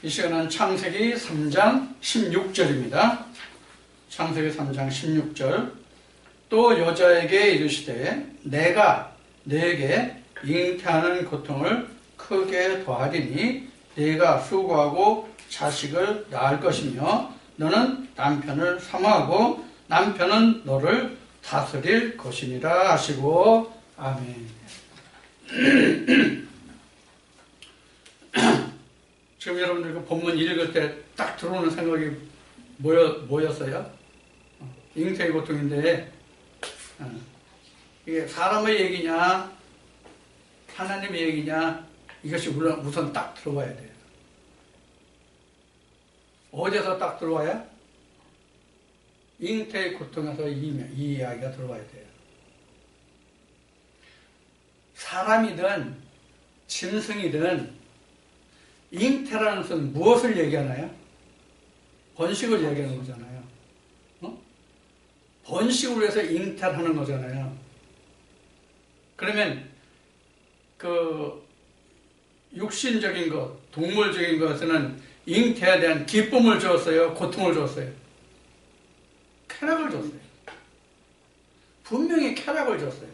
이 시간은 창세기 3장 16절입니다. 창세기 3장 16절. 또 여자에게 이르시되 내가 네게 잉태하는 고통을 크게 더하리니 네가 수고하고 자식을 낳을 것이며 너는 남편을 사모하고 남편은 너를 다스릴 것이니라 하시고 아멘. 지금 여러분들 그 본문 읽을 때 딱 들어오는 생각이 뭐였어요? 잉태의 고통인데 이게 사람의 얘기냐 하나님의 얘기냐 이것이 우선 딱 들어와야 돼요. 어디서 딱 들어와야? 잉태의 고통에서 이 이야기가 들어와야 돼요. 사람이든 짐승이든 잉태라는 것은 무엇을 얘기하나요? 번식을 얘기하는 거잖아요. 번식으로 해서 잉태를 하는 거잖아요. 그러면 그 육신적인 것, 동물적인 것은 잉태에 대한 기쁨을 주었어요? 고통을 주었어요? 쾌락을 줬어요. 분명히 쾌락을 줬어요.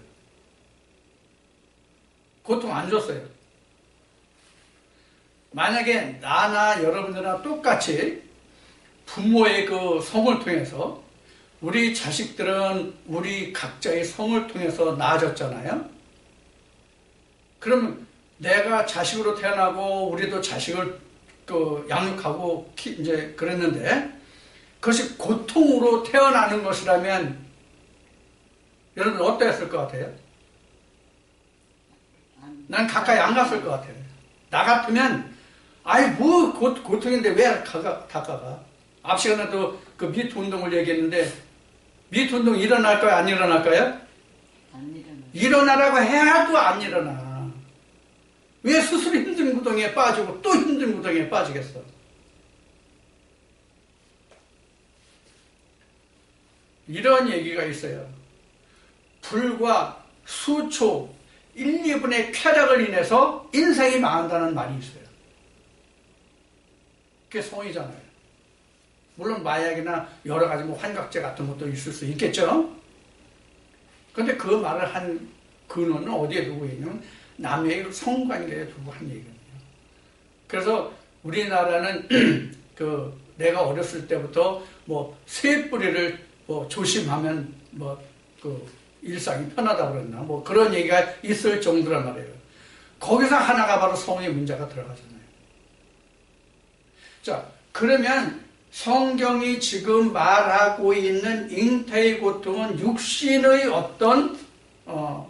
고통 안 줬어요. 만약에 나나 여러분들이나 똑같이 부모의 그 성을 통해서 우리 자식들은 우리 각자의 성을 통해서 낳아졌잖아요. 그럼 내가 자식으로 태어나고 우리도 자식을 그 양육하고 이제 그랬는데 그것이 고통으로 태어나는 것이라면 여러분 어땠을 것 같아요? 난 가까이 안 갔을 것 같아요. 나 같으면 아이 뭐 고통인데 왜 가가? 앞 시간에도 그 미투 운동을 얘기했는데 미투 운동 일어날까요? 안 일어날까요? 안 일어나. 일어나라고 해도 안 일어나. 왜 스스로 힘든 구덩이에 빠지고 또 힘든 구덩이에 빠지겠어? 이런 얘기가 있어요. 불과 수초 1, 2분의 쾌락을 인해서 인생이 망한다는 말이 있어요. 그게 성이잖아요. 물론 마약이나 여러 가지 뭐 환각제 같은 것도 있을 수 있겠죠. 그런데 그 말을 한 근원은 어디에 두고 있냐면 남의 성관계에 두고 한 얘기거든요. 그래서 우리나라는 그 내가 어렸을 때부터 뭐 새 뿌리를 뭐 조심하면 뭐 그 일상이 편하다고 그랬나 뭐 그런 얘기가 있을 정도란 말이에요. 거기서 하나가 바로 성의 문제가 들어가잖아요. 자, 그러면 성경이 지금 말하고 있는 잉태의 고통은 육신의 어떤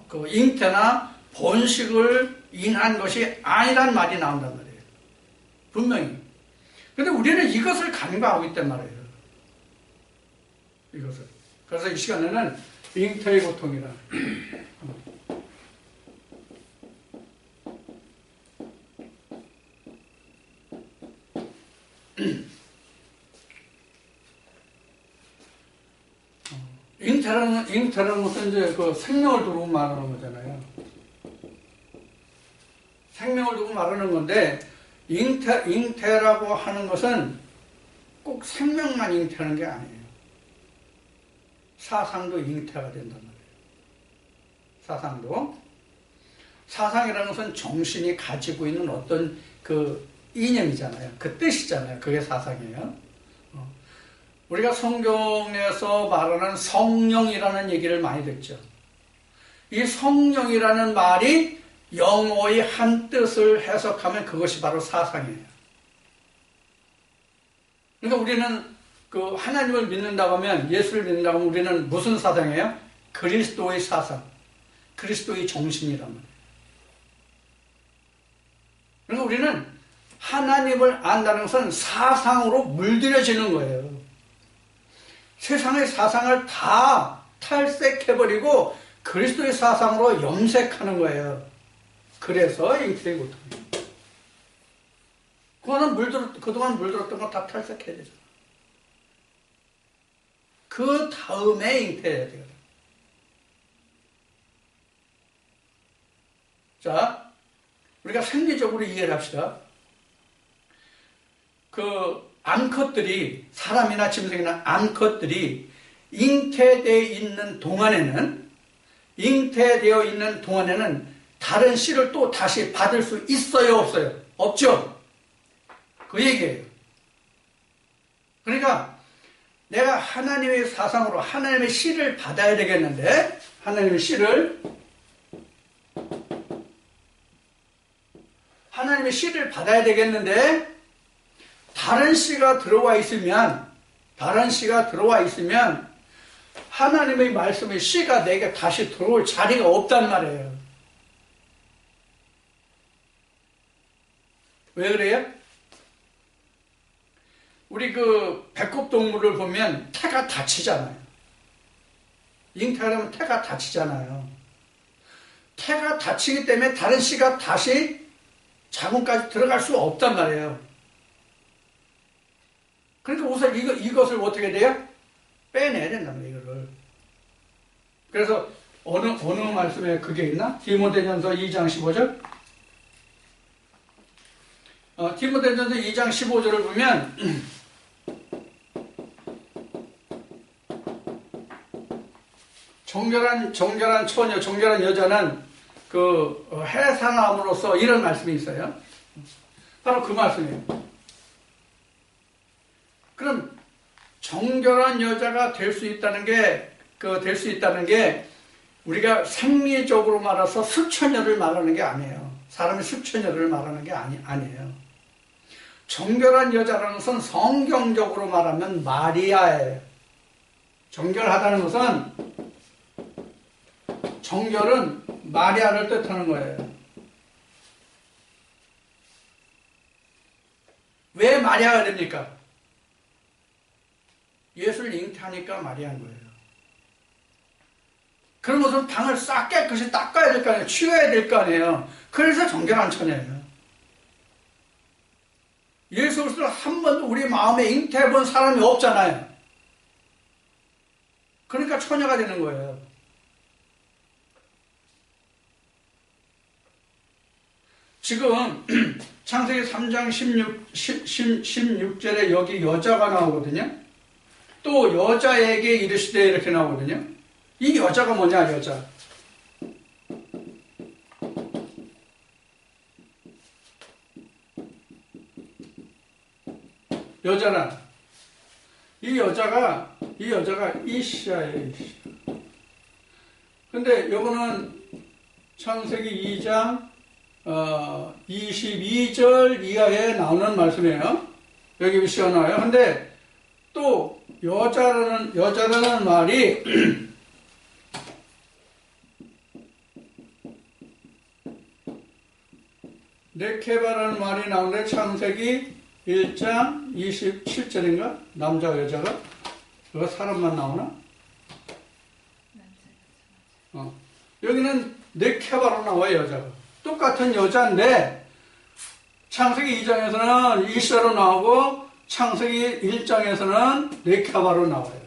그 잉태나 번식을 인한 것이 아니란 말이 나온단 말이에요. 분명히. 그런데 우리는 이것을 간과하고 있단 말이에요. 이것을. 그래서 이 시간에는 잉태의 고통이라. 잉태라는 것은 이제 그 생명을 두고 말하는 거잖아요. 생명을 두고 말하는 건데, 잉태라고 하는 것은 꼭 생명만 잉태하는 게 아니에요. 사상도 잉태가 된단 말이에요. 사상이라는 것은 정신이 가지고 있는 어떤 그 이념이잖아요. 그 뜻이잖아요. 그게 사상이에요. 우리가 성경에서 말하는 성령이라는 얘기를 많이 듣죠. 이 성령이라는 말이 영어의 한 뜻을 해석하면 그것이 바로 사상이에요. 그러니까 우리는 그 하나님을 믿는다고 하면, 예수를 믿는다고 하면 우리는 무슨 사상이에요? 그리스도의 사상, 그리스도의 정신이란 말이에요. 그러니까 우리는 하나님을 안다는 것은 사상으로 물들여지는 거예요. 세상의 사상을 다 탈색해버리고 그리스도의 사상으로 염색하는 거예요. 그래서 잉태의 고통이에요. 그동안 물들었던 거 다 탈색해야 되잖아. 그 다음에 잉태해야 되거든. 자, 우리가 생리적으로 이해를 합시다. 그 암컷들이, 사람이나 짐승이나 암컷들이 잉태되어 있는 동안에는 다른 씨를 또 다시 받을 수 있어요, 없어요? 없죠? 그 얘기예요. 그러니까 내가 하나님의 사상으로 하나님의 씨를 받아야 되겠는데, 하나님의 씨를 받아야 되겠는데, 다른 씨가 들어와 있으면 하나님의 말씀의 씨가 내게 다시 들어올 자리가 없단 말이에요. 왜 그래요? 우리 그 배꼽 동물을 보면 태가 다치잖아요. 잉태하려면 태가 다치잖아요. 태가 다치기 때문에 다른 씨가 다시 자궁까지 들어갈 수가 없단 말이에요. 그러니까 우선 이것을 어떻게 돼요? 빼내야 된단 말이에요, 이거를. 그래서 어느 말씀에 그게 있나? 디모데전서 2장 15절? 디모데전서 2장 15절을 보면 정결한 처녀, 정결한 여자는 그 해산함으로써 이런 말씀이 있어요. 바로 그 말씀이에요. 그럼 정결한 여자가 될 수 있다는 게 우리가 생리적으로 말해서 수처녀를 말하는 게 아니에요. 사람의 수처녀를 말하는 게 아니에요. 정결한 여자라는 것은 성경적으로 말하면 마리아예요. 정결하다는 것은, 정결은 마리아를 뜻하는 거예요. 왜 마리아가 됩니까? 예수를 잉태하니까 마리아인 거예요. 그런 것은 방을 싹 깨끗이 닦아야 될 거 아니에요. 치워야 될 거 아니에요. 그래서 정결한 처녀예요. 예수 그리스도를 한 번도 우리 마음에 잉태해 본 사람이 없잖아요. 그러니까 처녀가 되는 거예요. 지금 창세기 3장 16절에 여기 여자가 나오거든요. 또 여자에게 이르시되 이렇게 나오거든요. 이 여자가 뭐냐, 여자. 여자란, 이 여자가 이시아예요, 이시아. 근데 요거는 창세기 2장 22절 이하에 나오는 말씀이에요. 여기 이시아 나와요. 근데 또 여자라는 말이 네케바라는 말이 나오는데 창세기 1장 27절인가? 남자 여자가? 그거 사람만 나오나? 여기는 네케바로 나와요, 여자가. 똑같은 여자인데 창세기 2장에서는 이시아로 나오고 창세기 1장에서는 네케바로 나와요.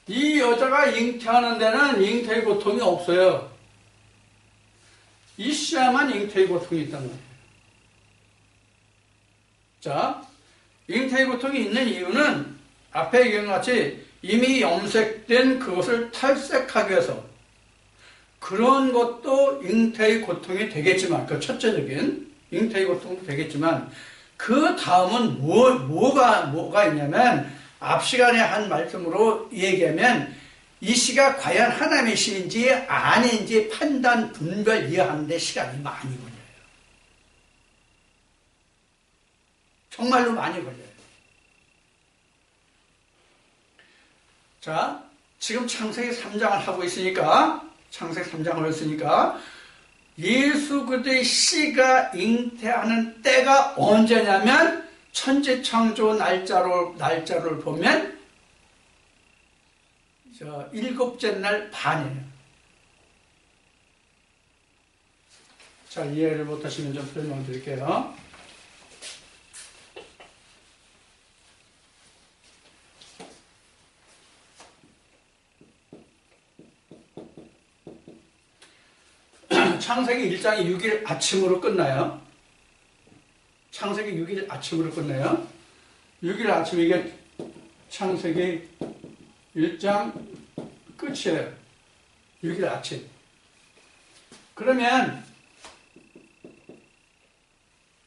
이 여자가 잉태하는 데는 잉태의 고통이 없어요. 이시아만 잉태의 고통이 있단 말이에요. 자, 잉태의 고통이 있는 이유는 앞에 얘기한 것 같이 이미 염색된 그것을 탈색하기 위해서, 그런 것도 잉태의 고통이 되겠지만, 그 첫째적인 잉태의 고통도 되겠지만, 그 다음은 뭐가 있냐면, 앞 시간에 한 말씀으로 얘기하면 이 시가 과연 하나님의 시인지 아닌지 판단, 분별, 이해하는 데 시간이 많이 걸려요. 정말로 많이 걸려요. 자, 지금 창세기 3장을 하고 있으니까, 예수 그리스도의 씨가 잉태하는 때가 언제냐면 천지창조 날짜를 보면 일곱째 날 반이에요. 자, 이해를 못하시면 좀 설명드릴게요. 창세기 1장이 6일 아침으로 끝나요. 창세기 6일 아침으로 끝내요. 6일 아침 이게 창세기 1장 끝이에요. 6일 아침. 그러면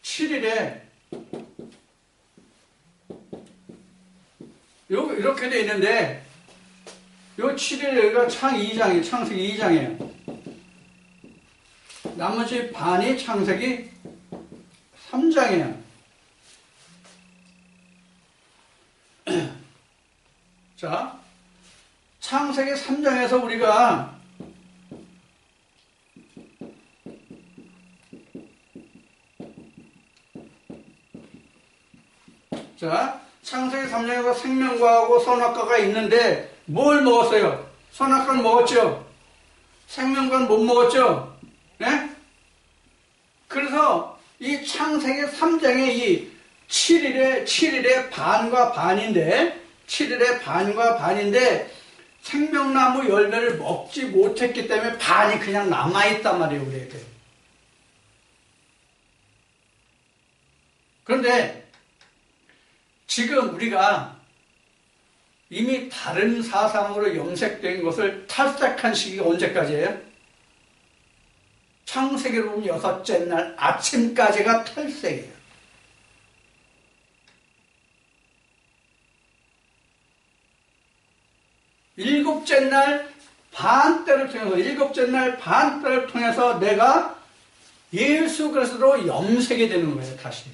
7일에 이렇게 돼 있는데 요 7일 여기가 창세기 2장이에요. 나머지 반이 창세기 3장이에요. 자, 창세기 3장에서 우리가 창세기 3장에서 생명과하고 선악과가 있는데 뭘 먹었어요? 선악과는 먹었죠? 생명과는 못 먹었죠? 네? 그래서 이 창세기 3장의 이 7일의 반과 반인데 7일의 반과 반인데 생명나무 열매를 먹지 못했기 때문에 반이 그냥 남아있단 말이에요, 우리에게. 그런데 지금 우리가 이미 다른 사상으로 염색된 것을 탈색한 시기가 언제까지예요? 창세기로 보면 6째 날 아침까지가 탈색이에요. 일곱째 날 반때를 통해서 내가 예수 그리스도로 염색이 되는 거예요, 다시.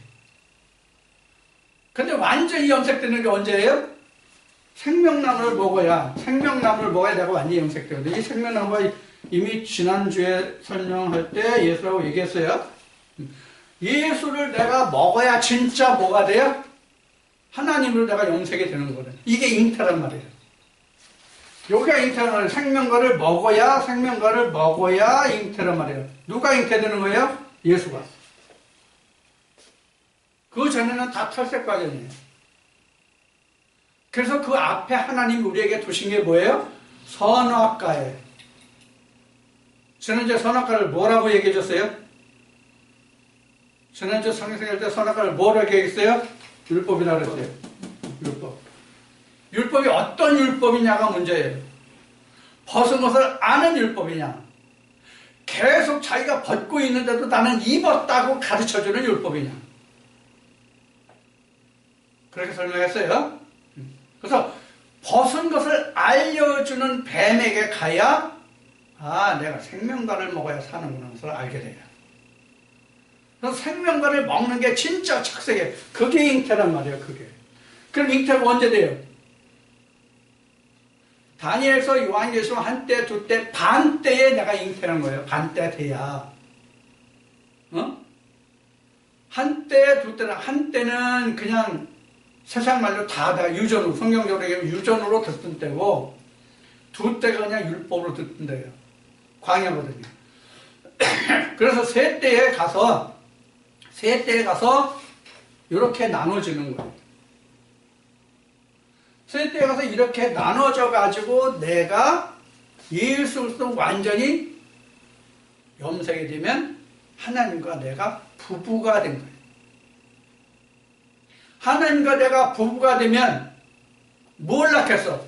근데 완전히 염색되는 게 언제예요? 생명나무를 먹어야 내가 완전히 염색되거든요. 이 생명나무가 이미 지난주에 설명할 때 예수라고 얘기했어요. 예수를 내가 먹어야 진짜 뭐가 돼요? 하나님으로 내가 염색이 되는 거거든요. 이게 잉태란 말이에요. 여기가 잉태란 말이에요. 생명과를 먹어야 잉태란 말이에요. 누가 잉태되는 거예요? 예수가. 그 전에는 다 탈색 과정이에요. 그래서 그 앞에 하나님이 우리에게 두신 게 뭐예요? 선악과예요. 지난주에 선악과를 뭐라고 얘기해 줬어요? 지난주 성경할 때 선악과를 뭐라고 얘기했어요? 율법이라고 그랬어요. 율법. 율법이 어떤 율법이냐가 문제예요. 벗은 것을 아는 율법이냐, 계속 자기가 벗고 있는데도 나는 입었다고 가르쳐주는 율법이냐. 그렇게 설명했어요. 그래서 벗은 것을 알려주는 뱀에게 가야 내가 생명과를 먹어야 사는구나 것을 알게 돼요. 그래서 생명과를 먹는 게 진짜 착색이에요. 그게 잉태란 말이에요. 그게. 그럼 잉태가 언제 돼요? 다니엘서 요한계시록 한때, 두때, 반때에 내가 잉태란 거예요. 반때 돼야. 한때, 두때는, 한때는 그냥 세상 말로 다 유전으로, 성경적으로 얘기하면 유전으로 듣던 때고, 두때가 그냥 율법으로 듣던 때예요. 광야거든요. 그래서 세 때에 가서 이렇게 나눠지는 거예요. 세 때에 가서 이렇게 나눠져 가지고 내가 예수 그리스도 완전히 염색이 되면 하나님과 내가 부부가 된 거예요. 하나님과 내가 부부가 되면 뭘 낳겠어?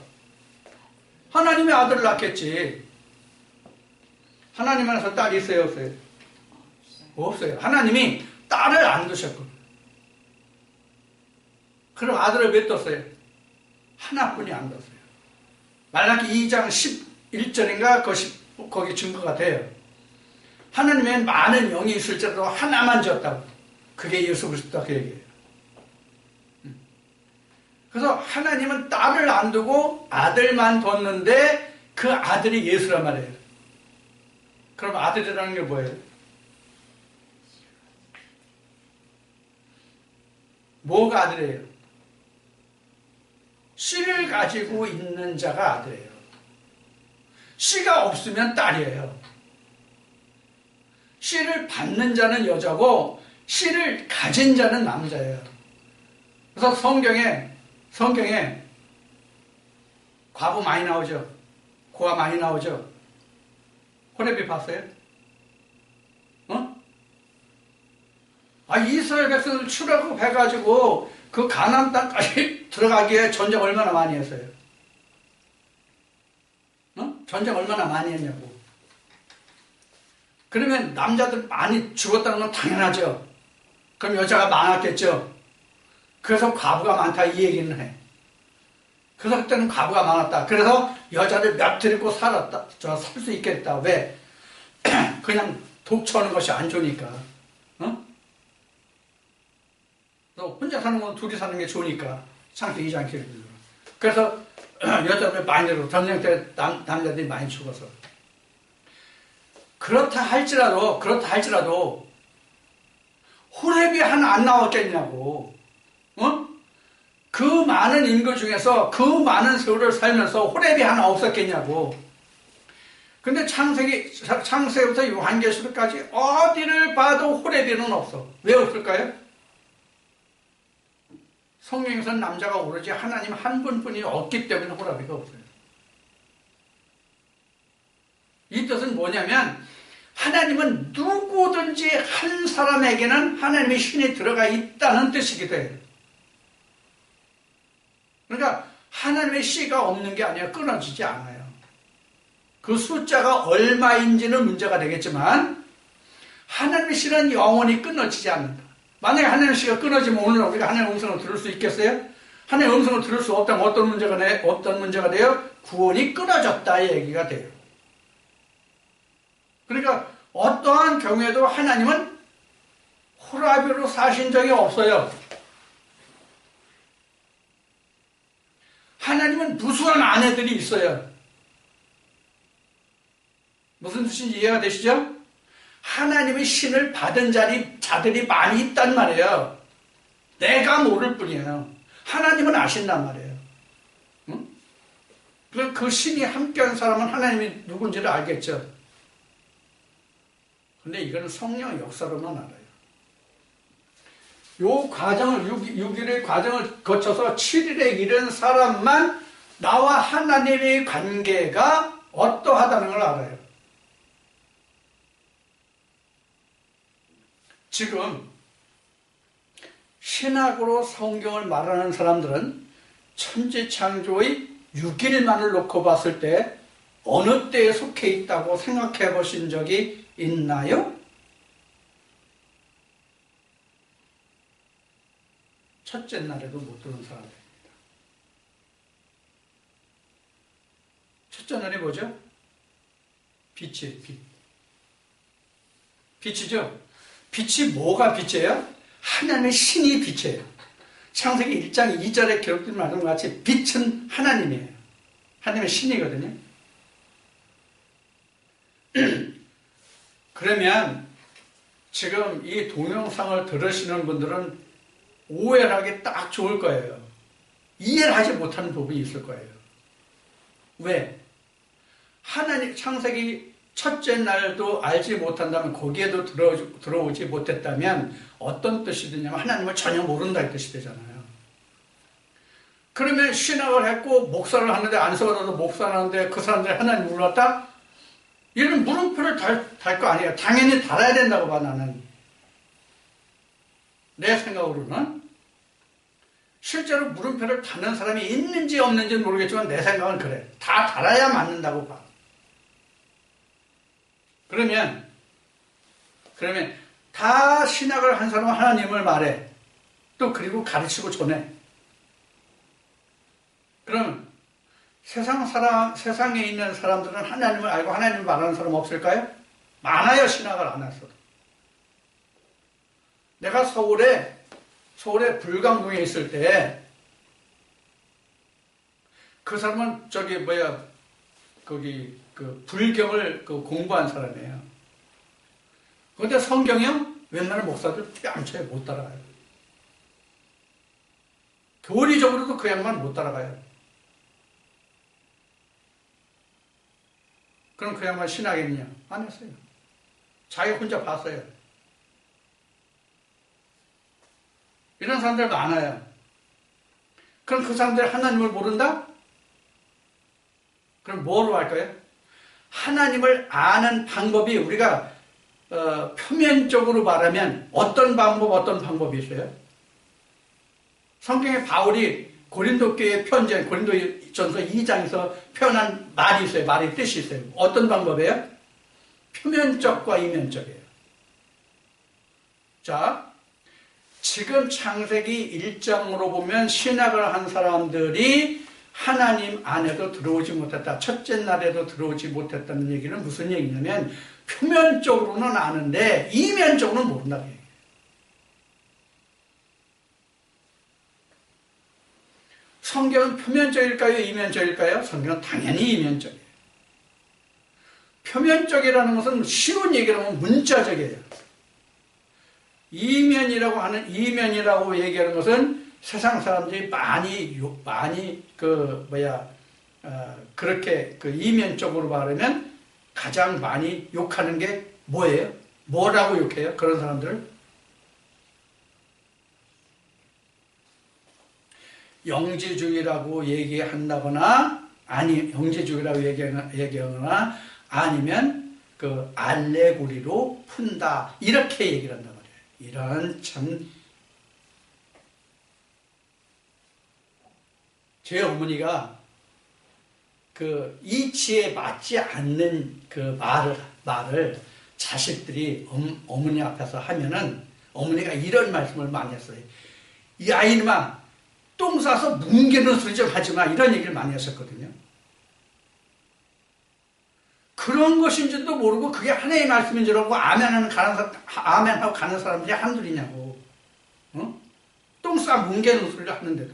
하나님의 아들을 낳겠지. 하나님 안에서 딸이 있어요, 없어요? 없어요. 하나님이 딸을 안 두셨거든요. 그럼 아들을 왜 떴어요? 하나뿐이 안 뒀어요. 말라기 2장 11절인가 거기 증거가 돼요. 하나님의 많은 영이 있을지라도 하나만 줬다고. 그게 예수 그리스도다 그 얘기예요. 그래서 하나님은 딸을 안 두고 아들만 뒀는데 그 아들이 예수란 말이에요. 그럼 아들이라는 게 뭐예요? 뭐가 아들이에요? 씨를 가지고 있는 자가 아들이에요. 씨가 없으면 딸이에요. 씨를 받는 자는 여자고 씨를 가진 자는 남자예요. 그래서 성경에 과부 많이 나오죠. 고아 많이 나오죠. 호레비 봤어요? 이스라엘 백성들 출애굽해가지고 그 가나안 땅까지 들어가기에 전쟁 얼마나 많이 했어요? 전쟁 얼마나 많이 했냐고. 그러면 남자들 많이 죽었다는 건 당연하죠. 그럼 여자가 많았겠죠. 그래서 과부가 많다 이 얘기는 해. 그래서 그때는 과부가 많았다. 그래서 여자를 몇 데리고 살 수 있겠다. 왜? 그냥 독처하는 것이 안 좋으니까. 혼자 사는 건 둘이 사는 게 좋으니까. 창세기 2장 기록에. 그래서 여자들 많이 들고 전쟁 때 남자들이 많이 죽어서. 그렇다 할지라도 호렙이 하나 안 나왔겠냐고. 그 많은 인구 중에서 그 많은 세월을 살면서 호렙이 하나 없었겠냐고. 근데 창세기부터 요한계시록까지 어디를 봐도 호렙이는 없어. 왜 없을까요? 성경에서는 남자가 오로지 하나님 한 분뿐이 없기 때문에 호렙이가 없어요. 이 뜻은 뭐냐면 하나님은 누구든지 한 사람에게는 하나님의 신이 들어가 있다는 뜻이기도 해요. 그러니까 하나님의 씨가 없는 게 아니라 끊어지지 않아요. 그 숫자가 얼마인지는 문제가 되겠지만 하나님의 씨는 영원히 끊어지지 않는다. 만약에 하나님의 씨가 끊어지면 오늘 우리가 하나님의 음성을 들을 수 있겠어요? 하나님의 음성을 들을 수 없다면 어떤 문제가 돼요? 구원이 끊어졌다 이 얘기가 돼요. 그러니까 어떠한 경우에도 하나님은 호라비로 사신 적이 없어요. 하나님은 무수한 아내들이 있어요. 무슨 뜻인지 이해가 되시죠? 하나님의 신을 받은 자들이 많이 있단 말이에요. 내가 모를 뿐이에요. 하나님은 아신단 말이에요. 응? 그래서 그 신이 함께한 사람은 하나님이 누군지를 알겠죠. 근데 이거는 성령 역사로만 알아요. 요 과정을, 6일의 과정을 거쳐서 7일에 이른 사람만 나와 하나님의 관계가 어떠하다는 걸 알아요. 지금 신학으로 성경을 말하는 사람들은 천지창조의 6일만을 놓고 봤을 때 어느 때에 속해 있다고 생각해 보신 적이 있나요? 첫째 날에도 못 들은 사람들입니다. 첫째 날이 뭐죠? 빛이에요, 빛. 빛이죠? 빛이 뭐가 빛이에요? 하나님의 신이 빛이에요. 창세기 1장 2절에 기록된 말씀과 같이 빛은 하나님이에요. 하나님의 신이거든요. 그러면 지금 이 동영상을 들으시는 분들은 오해를 하기 딱 좋을 거예요. 이해를 하지 못하는 부분이 있을 거예요. 왜? 하나님 창세기 첫째 날도 알지 못한다면 거기에도 들어오지 못했다면 어떤 뜻이 되냐면 하나님을 전혀 모른다 이 뜻이 되잖아요. 그러면 신학을 했고 목사를 하는데 안수받아도 목사를 하는데 그 사람들이 하나님 몰랐다? 이런 물음표를 달 거 아니에요. 당연히 달아야 된다고 봐 나는. 내 생각으로는 실제로 물음표를 다는 사람이 있는지 없는지는 모르겠지만 내 생각은 그래. 다 달아야 맞는다고 봐. 그러면 다 신학을 한 사람은 하나님을 말해. 또 그리고 가르치고 전해. 그럼 세상에 있는 사람들은 하나님을 알고 하나님을 말하는 사람 없을까요? 많아요, 신학을 안 했어도. 내가 서울에 불광동에 있을 때, 그 사람은 거기, 불경을 공부한 사람이에요. 그런데 성경이요? 웬만한 목사들 뺨쳐요, 못 따라가요. 교리적으로도 그 양반 못 따라가요. 그럼 그 양반 신학했냐? 안 했어요. 자기 혼자 봤어요. 이런 사람들 많아요. 그럼 그 사람들이 하나님을 모른다? 그럼 뭐로 할까요? 하나님을 아는 방법이 우리가 표면적으로 말하면 어떤 방법이 있어요? 성경에 바울이 고린도 교회 편지, 고린도전서 2장에서 표현한 말이 있어요. 말의 뜻이 있어요. 어떤 방법이에요? 표면적과 이면적이에요. 자, 지금 창세기 1장으로 보면 신학을 한 사람들이 하나님 안에도 들어오지 못했다. 첫째 날에도 들어오지 못했다는 얘기는 무슨 얘기냐면 표면적으로는 아는데 이면적으로는 모른다는 얘기예요. 성경은 표면적일까요? 이면적일까요? 성경은 당연히 이면적이에요. 표면적이라는 것은 쉬운 얘기라면 문자적이에요. 이면이라고 얘기하는 것은 세상 사람들이 그렇게 이면적으로 말하면 가장 많이 욕하는 게 뭐예요? 뭐라고 욕해요? 그런 사람들을? 영지주의라고 얘기한다거나, 영지주의라고 얘기하거나, 아니면 알레고리로 푼다. 이렇게 얘기를 한단 말이에요. 이런 제 어머니가 이치에 맞지 않는 말을 자식들이 어머니 앞에서 하면은 어머니가 이런 말씀을 많이 했어요. 이 아이놈아, 똥 싸서 뭉개는 소리 좀 하지 마. 이런 얘기를 많이 했었거든요. 그런 것인지도 모르고 그게 하나님의 말씀인 줄 알고 아멘하고 가는 사람들이 한둘이냐고. 똥 싸 뭉개는 소리를 하는데도.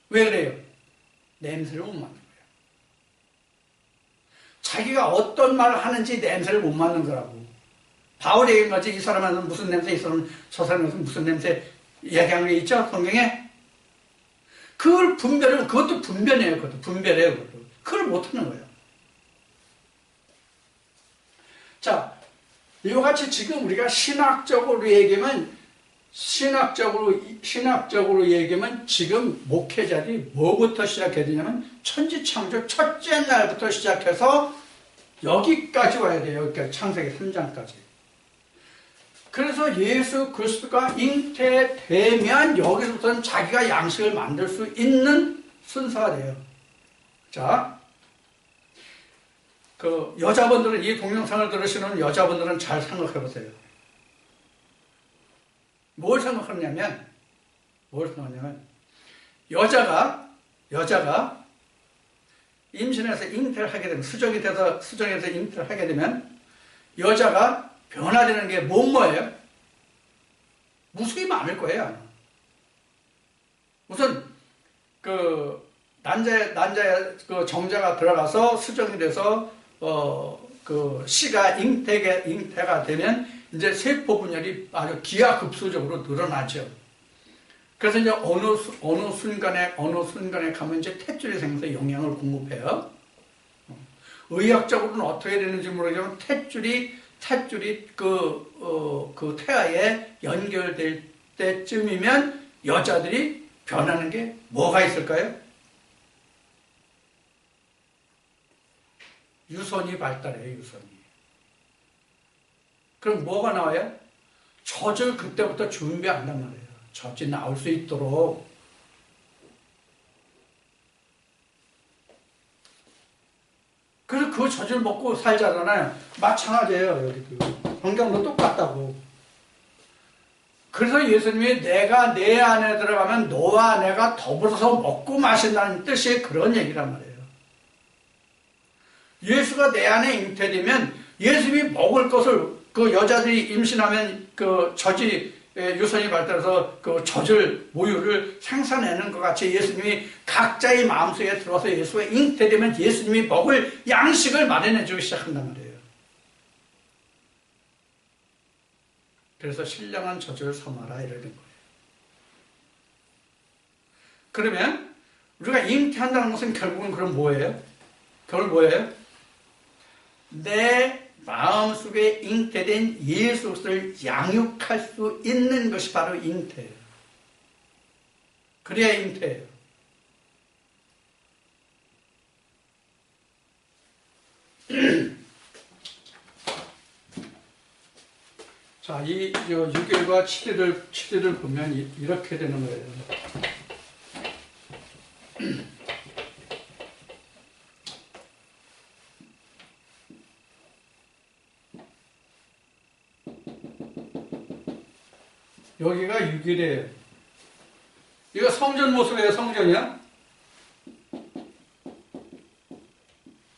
왜 그래요? 냄새를 못 맡는 거예요. 자기가 어떤 말을 하는지 냄새를 못 맡는 거라고. 바울이 얘기한 거지. 이 사람은 무슨 냄새, 이 사람은 저 사람은 무슨 냄새 얘기한 게 있죠? 성경에? 그것도 분별해요. 그걸 못하는 거예요. 자, 이와 같이 지금 우리가 신학적으로 얘기하면 지금 목회자들이 뭐부터 시작해야 되냐면 천지창조 첫째 날부터 시작해서 여기까지 와야 돼요. 여기까지 창세기 3장까지. 그래서 예수 그리스도가 잉태되면 여기서부터는 자기가 양식을 만들 수 있는 순서가 돼요. 자, 여자분들은 이 동영상을 들으시는 여자분들은 잘 생각해 보세요. 뭘 생각하냐면 여자가 임신해서 잉태를 하게 되면 수정에서 잉태를 하게 되면 여자가 변화되는 게 뭐예요? 무수히 많을 거예요. 우선 난자의 정자가 들어가서 수정이 돼서 씨가 잉태가 되면 이제 세포 분열이 아주 기하급수적으로 늘어나죠. 그래서 이제 어느 순간에 가면 이제 탯줄이 생겨서 영양을 공급해요. 의학적으로는 어떻게 되는지 모르겠지만 탯줄이 태아에 연결될 때쯤이면 여자들이 변하는 게 뭐가 있을까요? 유선이 발달해요, 유선이. 그럼 뭐가 나와요? 젖을 그때부터 준비한단 말이에요. 젖이 나올 수 있도록. 그래서 그 젖을 먹고 살자잖아요. 마찬가지예요, 여기도. 성경도 똑같다고. 그래서 예수님이 내가 내 안에 들어가면 너와 내가 더불어서 먹고 마신다는 뜻이 그런 얘기란 말이에요. 예수가 내 안에 잉태되면 예수님이 먹을 것을 여자들이 임신하면 젖이 유선이 발달해서 모유를 생산해내는 것 같이 예수님이 각자의 마음속에 들어와서 예수가 잉태되면 예수님이 먹을 양식을 마련해 주기 시작한단 말이에요. 그래서 신령한 젖을 삼아라 이러는 거예요. 그러면 우리가 잉태한다는 것은 결국은 그럼 뭐예요? 내 마음속에 잉태된 예수를 양육할 수 있는 것이 바로 잉태예요. 그래야 잉태예요. 자, 이 6일과 7일을 보면 이렇게 되는 거예요. 여기가 6일이에요. 이거 성전 모습이에요, 성전이야?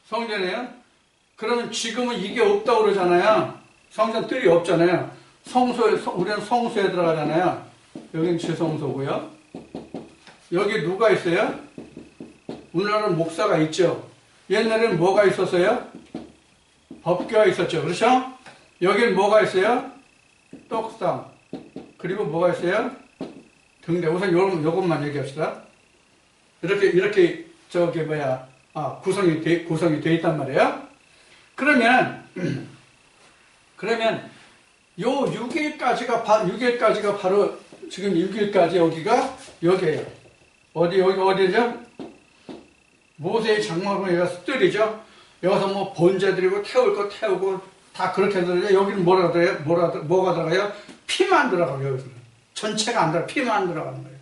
성전이에요? 그러면 지금은 이게 없다고 그러잖아요. 성전 뜰이 없잖아요. 우리는 성소에 들어가잖아요. 여긴 지성소고요. 여기 누가 있어요? 우리나라는 목사가 있죠. 옛날에는 뭐가 있었어요? 법궤가 있었죠. 그렇죠? 여긴 뭐가 있어요? 떡상. 그리고 뭐가 있어요? 등대. 우선 요것만 얘기합시다. 이렇게 구성이 돼 있단 말이에요. 그러면 요 6일까지가 바로 지금 6일까지 여기에요. 여기가 어디죠? 모세의 장막으로 여기가 뜰이죠. 여기서 뭐 번제 드리고 태울 거 태우고 다 그렇게 들어요. 여기는 뭐가 들어가요? 피만 들어가요. 여기서는 전체가 안 들어가. 피만 들어가는 거예요.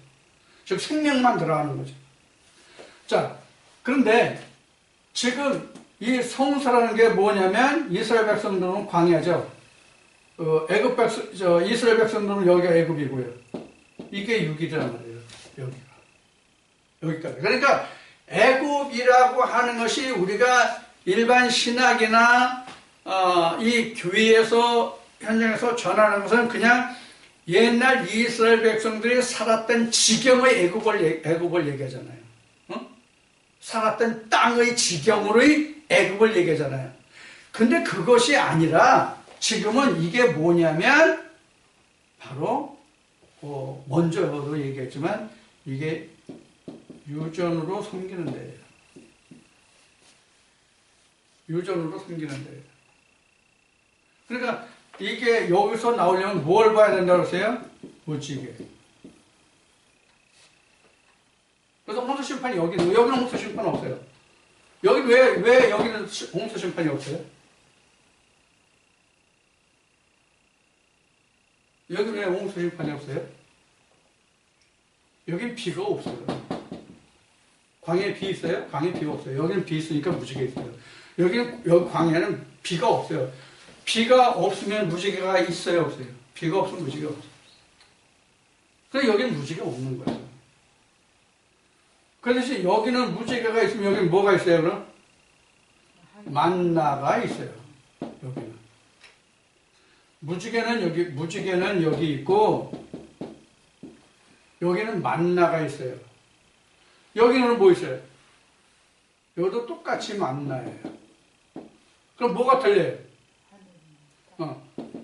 즉 생명만 들어가는 거죠. 자, 그런데 지금 이 성소라는 게 뭐냐면 이스라엘 백성들은 광야죠. 이스라엘 백성들은 여기가 애굽이고요. 이게 6일이란 말이에요. 여기까지. 그러니까 애굽이라고 하는 것이 우리가 일반 신학이나 이 교회에서 현장에서 전하는 것은 그냥 옛날 이스라엘 백성들이 살았던 지경의 애굽을 얘기하잖아요. 살았던 땅의 지경으로의 애굽을 얘기하잖아요. 근데 그것이 아니라 지금은 이게 뭐냐면 바로 먼저도 얘기했지만 이게 유전으로 섬기는 데예요. 유전으로 섬기는 데예요. 그러니까 이게 여기서 나오려면 뭘 봐야 된다고 그러세요? 무지개. 그래서 홍수 심판이 여기는 홍수 심판 없어요. 여기 왜 여기는 홍수 심판이 없어요? 여기 왜 홍수 심판이 없어요? 여긴 비가 없어요. 광야에 비 있어요? 광야에 비가 없어요. 여기는 비 있으니까 무지개 있어요. 여기 광야는 비가 없어요. 비가 없으면 무지개가 있어요, 없어요? 비가 없으면 무지개가 없어요. 그래서 여기는 무지개가 없는 거예요. 그 대신 여기는 무지개가 있으면 여기는 뭐가 있어요, 그럼? 만나가 있어요. 여기는. 무지개는 여기 있고, 여기는 만나가 있어요. 여기는 뭐 있어요? 여기도 똑같이 만나예요. 그럼 뭐가 틀려요?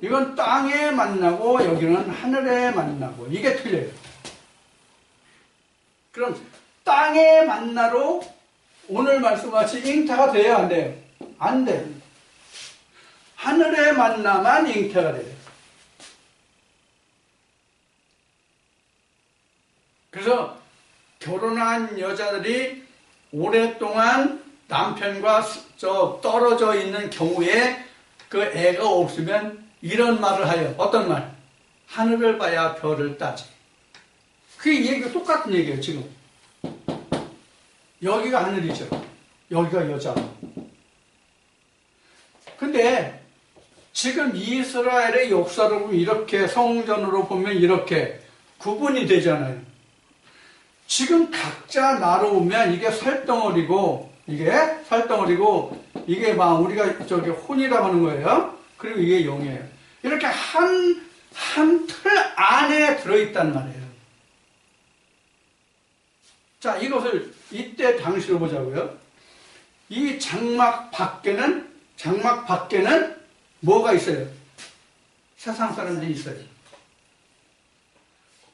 이건 땅에 만나고, 여기는 하늘에 만나고, 이게 틀려요. 그럼 땅에 만나로 오늘 말씀같이 잉태가 돼요, 안 돼요? 안 돼요. 하늘에 만나만 잉태가 돼요. 그래서 결혼한 여자들이 오랫동안 남편과 떨어져 있는 경우에 그 애가 없으면 이런 말을 하여. 어떤 말? 하늘을 봐야 별을 따지. 그게 얘기가 똑같은 얘기예요, 지금. 여기가 하늘이죠. 여기가 여자. 근데 지금 이스라엘의 역사를 보면 이렇게 성전으로 보면 이렇게 구분이 되잖아요. 지금 각자 나눠오면 이게 살덩어리고 이게 막 우리가 혼이라고 하는 거예요. 그리고 이게 영이에요. 이렇게 한 틀 안에 들어있단 말이에요. 자, 이것을 이때 당시로 보자고요. 이 장막 밖에는 뭐가 있어요? 세상 사람들이 있어요.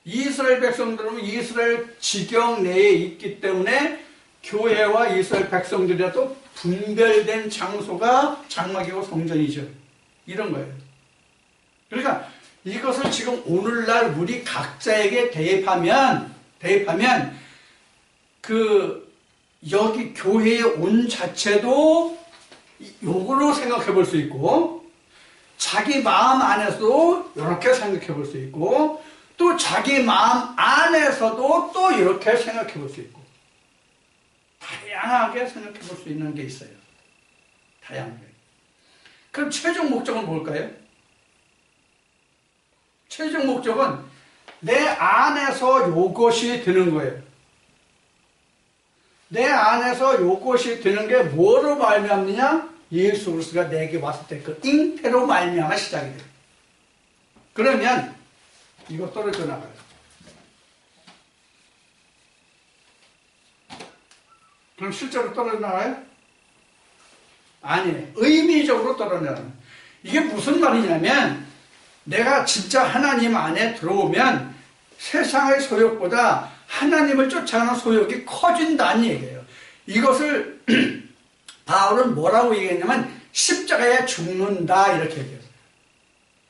이스라엘 백성들은 이스라엘 지경 내에 있기 때문에 교회와 이스라엘 백성들이라도 분별된 장소가 장막이고 성전이죠. 이런 거예요. 그러니까 이것을 지금 오늘날 우리 각자에게 대입하면 여기 교회의 온 자체도 요거로 생각해 볼 수 있고, 자기 마음 안에서도 이렇게 생각해 볼 수 있고, 또 자기 마음 안에서도 또 이렇게 생각해 볼 수 있고, 다양하게 생각해 볼 수 있는 게 있어요. 다양하게. 그럼 최종 목적은 뭘까요? 최종 목적은 내 안에서 요것이 드는 거예요. 내 안에서 요것이 드는 게 뭐로 말미암느냐? 예수 그리스도가 내게 왔을 때 그 잉태로 말미암아 시작이 돼요. 그러면 이거 떨어져 나가요. 그럼 실제로 떨어져 나가요? 아니에요. 의미적으로 떨어져 나가요. 이게 무슨 말이냐면 내가 진짜 하나님 안에 들어오면 세상의 소욕보다 하나님을 쫓아가는 소욕이 커진다는 얘기예요. 이것을 바울은 뭐라고 얘기했냐면 십자가에 죽는다 이렇게 얘기했어요.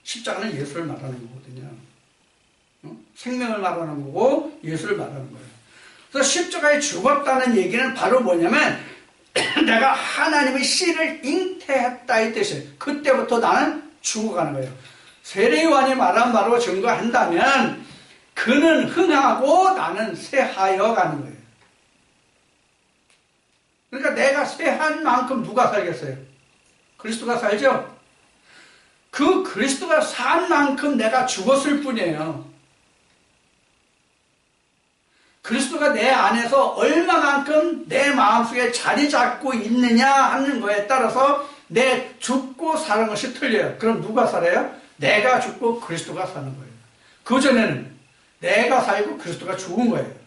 십자가는 예수를 말하는 거거든요. 생명을 말하는 거고 예수를 말하는 거예요. 그래서 십자가에 죽었다는 얘기는 바로 뭐냐면 내가 하나님의 씨를 잉태했다 이 뜻이에요. 그때부터 나는 죽어가는 거예요. 세례요한이 말한 바로 증거한다면 그는 흥하고 나는 쇠하여 가는 거예요. 그러니까 내가 쇠한 만큼 누가 살겠어요? 그리스도가 살죠? 그 그리스도가 산 만큼 내가 죽었을 뿐이에요. 그리스도가 내 안에서 얼마만큼 내 마음속에 자리 잡고 있느냐 하는 거에 따라서 내 죽고 사는 것이 틀려요. 그럼 누가 살아요? 내가 죽고 그리스도가 사는 거예요. 그전에는 내가 살고 그리스도가 죽은 거예요.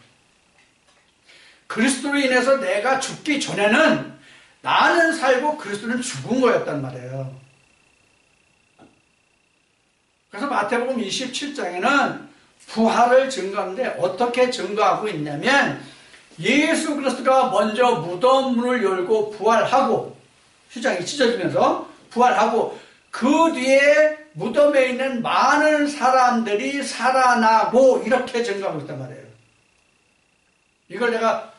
그리스도로 인해서 내가 죽기 전에는 나는 살고 그리스도는 죽은 거였단 말이에요. 그래서 마태복음 27장에는 부활을 증거하는데 어떻게 증거하고 있냐면 예수 그리스도가 먼저 무덤 문을 열고 부활하고 휘장이 찢어지면서 부활하고 그 뒤에 무덤에 있는 많은 사람들이 살아나고 이렇게 증거하고 있단 말이에요. 이걸 내가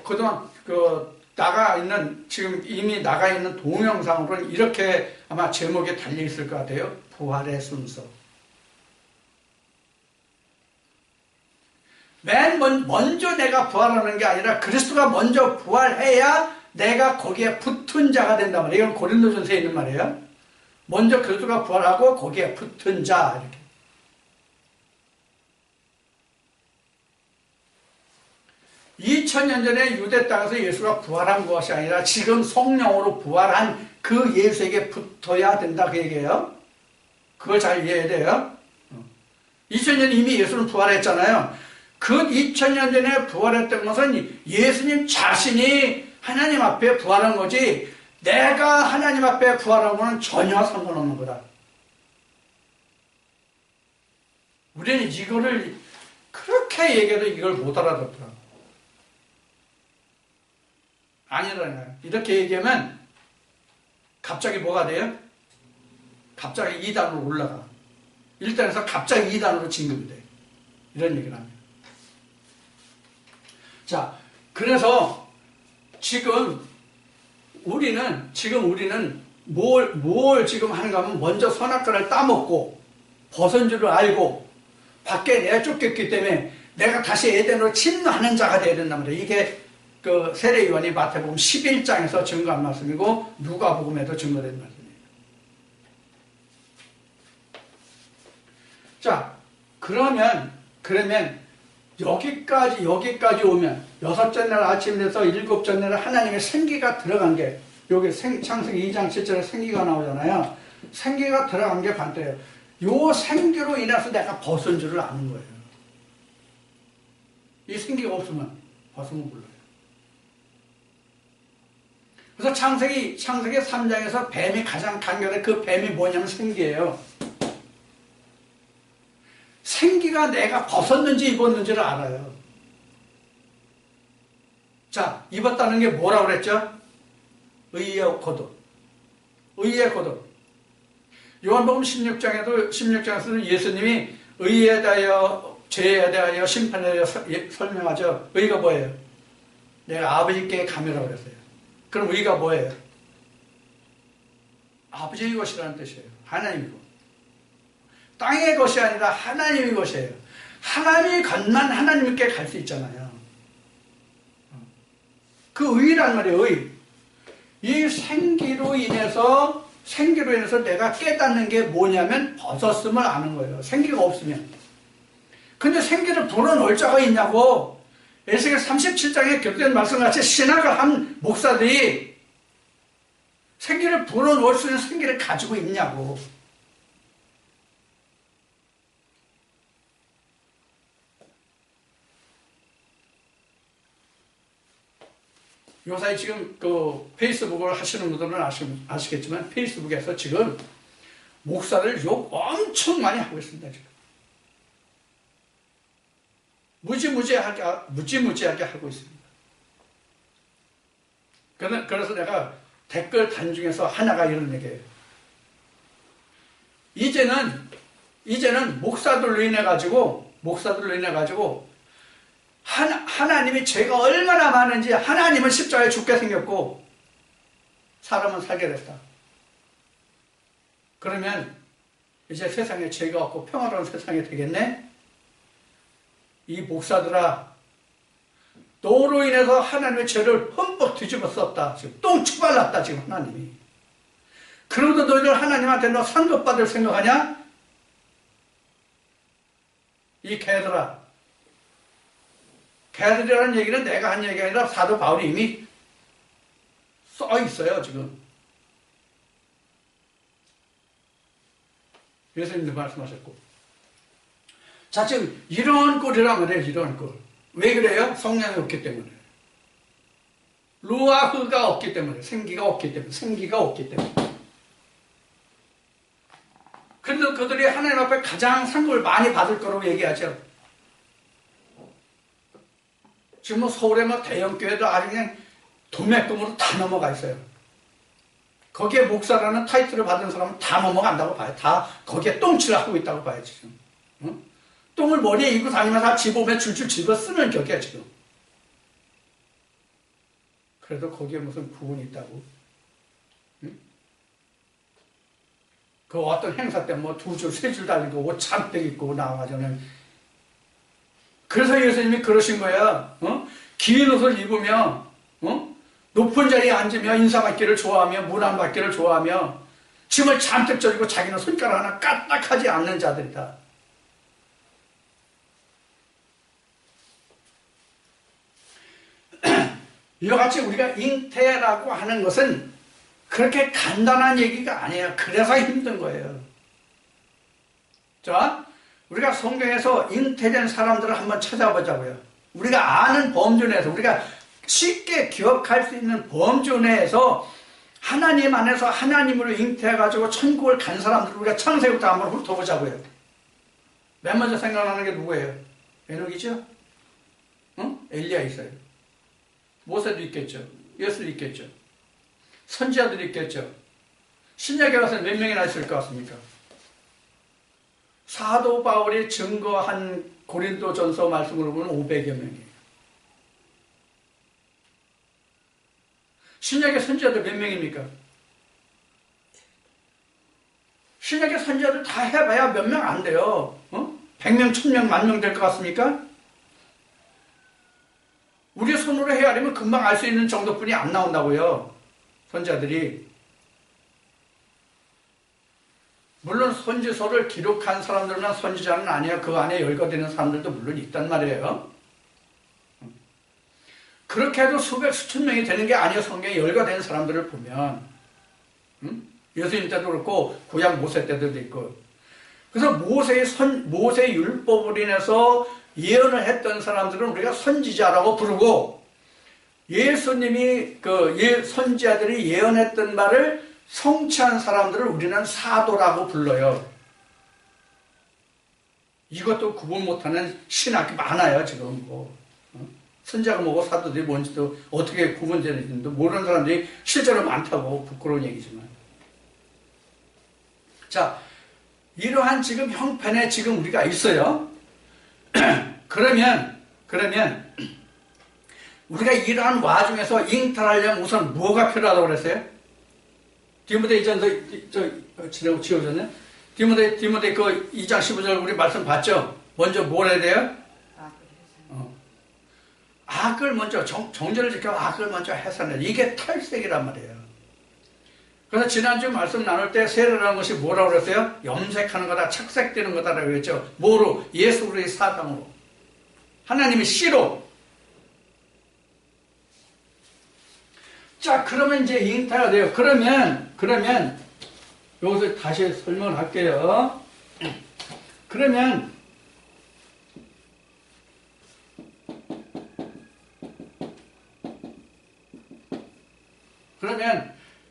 그동안 나가 있는 지금 이미 나가 있는 동영상으로는 이렇게 아마 제목에 달려 있을 것 같아요. 부활의 순서. 먼저 내가 부활하는 게 아니라 그리스도가 먼저 부활해야 내가 거기에 붙은 자가 된단 말이에요. 이건 고린도전서에 있는 말이에요. 먼저 그리스도가 부활하고 거기에 붙은 자 이렇게. 2000년 전에 유대 땅에서 예수가 부활한 것이 아니라 지금 성령으로 부활한 그 예수에게 붙어야 된다 그 얘기예요. 그걸 잘 이해해야 돼요. 2000년 이미 예수는 부활했잖아요. 그 2000년 전에 부활했던 것은 예수님 자신이 하나님 앞에 부활한 거지 내가 하나님 앞에 부활한 거는 전혀 상관없는 거다. 우리는 이거를 그렇게 얘기해도 이걸 못 알아듣더라. 아니라요. 이렇게 얘기하면 갑자기 뭐가 돼요? 갑자기 2단으로 올라가. 1단에서 갑자기 2단으로 진급이 돼. 이런 얘기를 합니다. 자, 그래서 지금 우리는 뭘 지금 하는가 하면 먼저 선악과를 따먹고 벗은 줄을 알고 밖에 내쫓겼기 때문에 내가 다시 에덴으로 침노하는 자가 되어야 된단 말이에요. 이게 그 세례요한이 마태복음 11장에서 증거한 말씀이고 누가복음에도 증거된 말씀이에요. 자, 그러면 여기까지 오면 6째 날 아침 돼서 7째 날 하나님의 생기가 들어간 게 여기 창세기 2장 7절에 생기가 나오잖아요. 생기가 들어간 게 반대예요. 요 생기로 인해서 내가 벗은 줄을 아는 거예요. 이 생기가 없으면 벗으면 몰라요. 그래서 창세기 3장에서 뱀이 가장 간결해. 그 뱀이 뭐냐면 생기예요. 생기가 내가 벗었는지 입었는지를 알아요. 자, 입었다는 게 뭐라고 그랬죠? 의의 거듭. 의의 거듭. 요한복음 16장에서는 예수님이 의에 대하여, 죄에 대하여, 심판에 대하여 설명하죠. 의가 뭐예요? 내가 아버지께 가매라고 그랬어요. 그럼 의가 뭐예요? 아버지의 것이라는 뜻이에요. 하나님이고. 땅의 것이 아니라 하나님의 것이에요. 하나님의 것만 하나님께 갈 수 있잖아요. 그 의란 말이에요. 의. 이 생기로 인해서 내가 깨닫는 게 뭐냐면 벗었음을 아는 거예요. 생기가 없으면. 근데 생기를 불어넣을 자가 있냐고. 에스겔 37장에 기록된 말씀같이 신학을 한 목사들이 생기를 불어넣을 수 있는 생기를 가지고 있냐고. 요사이 지금 그 페이스북을 하시는 분들은 아시겠지만 페이스북에서 지금 목사를 욕 엄청 많이 하고 있습니다. 지금. 무지무지하게 하고 있습니다. 그래서 내가 댓글 단중에서 하나가 이런 얘기예요. 이제는 목사들로 인해 가지고 하나님이 죄가 얼마나 많은지 하나님은 십자가에 죽게 생겼고 사람은 살게 됐다. 그러면 이제 세상에 죄가 없고 평화로운 세상이 되겠네? 이 목사들아, 너로 인해서 하나님의 죄를 흠뻑 뒤집어 썼다. 지금 똥치발랐다 지금 하나님이. 그러고도 너희들 하나님한테 너 상급받을 생각하냐? 이 개들아. 개들이라는 얘기는 내가 한 얘기가 아니라 사도 바울이 이미 써 있어요 지금. 예수님도 말씀하셨고. 자, 지금 이런 꼴이란 말이에요. 이런 꼴. 왜 그래요? 성령이 없기 때문에. 루아흐가 없기 때문에. 생기가 없기 때문에. 그런데 그들이 하나님 앞에 가장 상급을 많이 받을 거라고 얘기하죠. 지금 뭐 서울에 뭐 대형교회도 아주 그냥 도매금으로 다 넘어가 있어요. 거기에 목사라는 타이틀을 받은 사람은 다 넘어간다고 봐요. 다 거기에 똥칠을 하고 있다고 봐요, 지금. 응? 똥을 머리에 이고 다니면서 다 집어오면 줄줄 집어 쓰는 격이야, 지금. 그래도 거기에 무슨 부분이 있다고. 응? 그 어떤 행사 때 뭐 2줄, 3줄 달리고 옷 잔뜩 입고 나와가지고는. 그래서 예수님이 그러신 거야. 긴 옷을 입으며, 높은 자리에 앉으며 인사받기를 좋아하며 문안받기를 좋아하며 짐을 잔뜩 져리고 자기는 손가락 하나 까딱하지 않는 자들이다. 이와 같이 우리가 잉태라고 하는 것은 그렇게 간단한 얘기가 아니에요. 그래서 힘든 거예요. 자, 우리가 성경에서 잉태된 사람들을 한번 찾아보자고요. 우리가 아는 범주 내에서, 우리가 쉽게 기억할 수 있는 범주 내에서 하나님 안에서 하나님으로 잉태해가지고 천국을 간 사람들을 우리가 창세기부터 한번 훑어보자고요. 맨 먼저 생각나는 게 누구예요? 에녹이죠? 엘리야 있어요. 모세도 있겠죠. 예수도 있겠죠. 선지자들이 있겠죠. 신약에 가서 몇 명이나 있을 것 같습니까? 사도 바울이 증거한 고린도전서 말씀으로 보면 500여 명이에요. 신약의 선지자들 몇 명입니까? 신약의 선지자들 다 해봐야 몇 명 안 돼요. 100명, 1000명, 10,000명 될 것 같습니까? 우리 손으로 헤아리면 금방 알 수 있는 정도뿐이 안 나온다고요. 선지자들이. 물론 선지서를 기록한 사람들만 선지자는 아니에요. 그 안에 열거되는 사람들도 물론 있단 말이에요. 그렇게 해도 수백, 수천 명이 되는 게 아니에요. 성경에 열거된 사람들을 보면. 예수님 때도 그렇고 구약 모세 때도 있고. 그래서 모세의 율법을 인해서 예언을 했던 사람들은 우리가 선지자라고 부르고, 예수님이 선지자들이 예언했던 말을 성취한 사람들을 우리는 사도라고 불러요. 이것도 구분 못하는 신학이 많아요, 지금. 선지자가 뭐고 사도들이 뭔지도 어떻게 구분되는지도 모르는 사람들이 실제로 많다고. 부끄러운 얘기지만. 자, 이러한 지금 형편에 지금 우리가 있어요. 그러면 우리가 이러한 와중에서 잉태하려면 우선 뭐가 필요하다고 그랬어요? 디모데 이전서 지워졌네. 디모데 그 2장 15절 우리 말씀 봤죠? 먼저 뭘 해야 돼요? 악을 먼저, 정죄를 지켜 악을 먼저 해산해. 이게 탈색이란 말이에요. 그래서 지난주 말씀 나눌 때 세례라는 것이 뭐라고 그랬어요? 염색하는 거다, 착색되는 거다라고 했죠. 뭐로? 예수 그리스도의 사랑으로. 하나님의 씨로. 자, 그러면 이제 잉태가 돼요. 그러면 여기서 다시 설명을 할게요. 그러면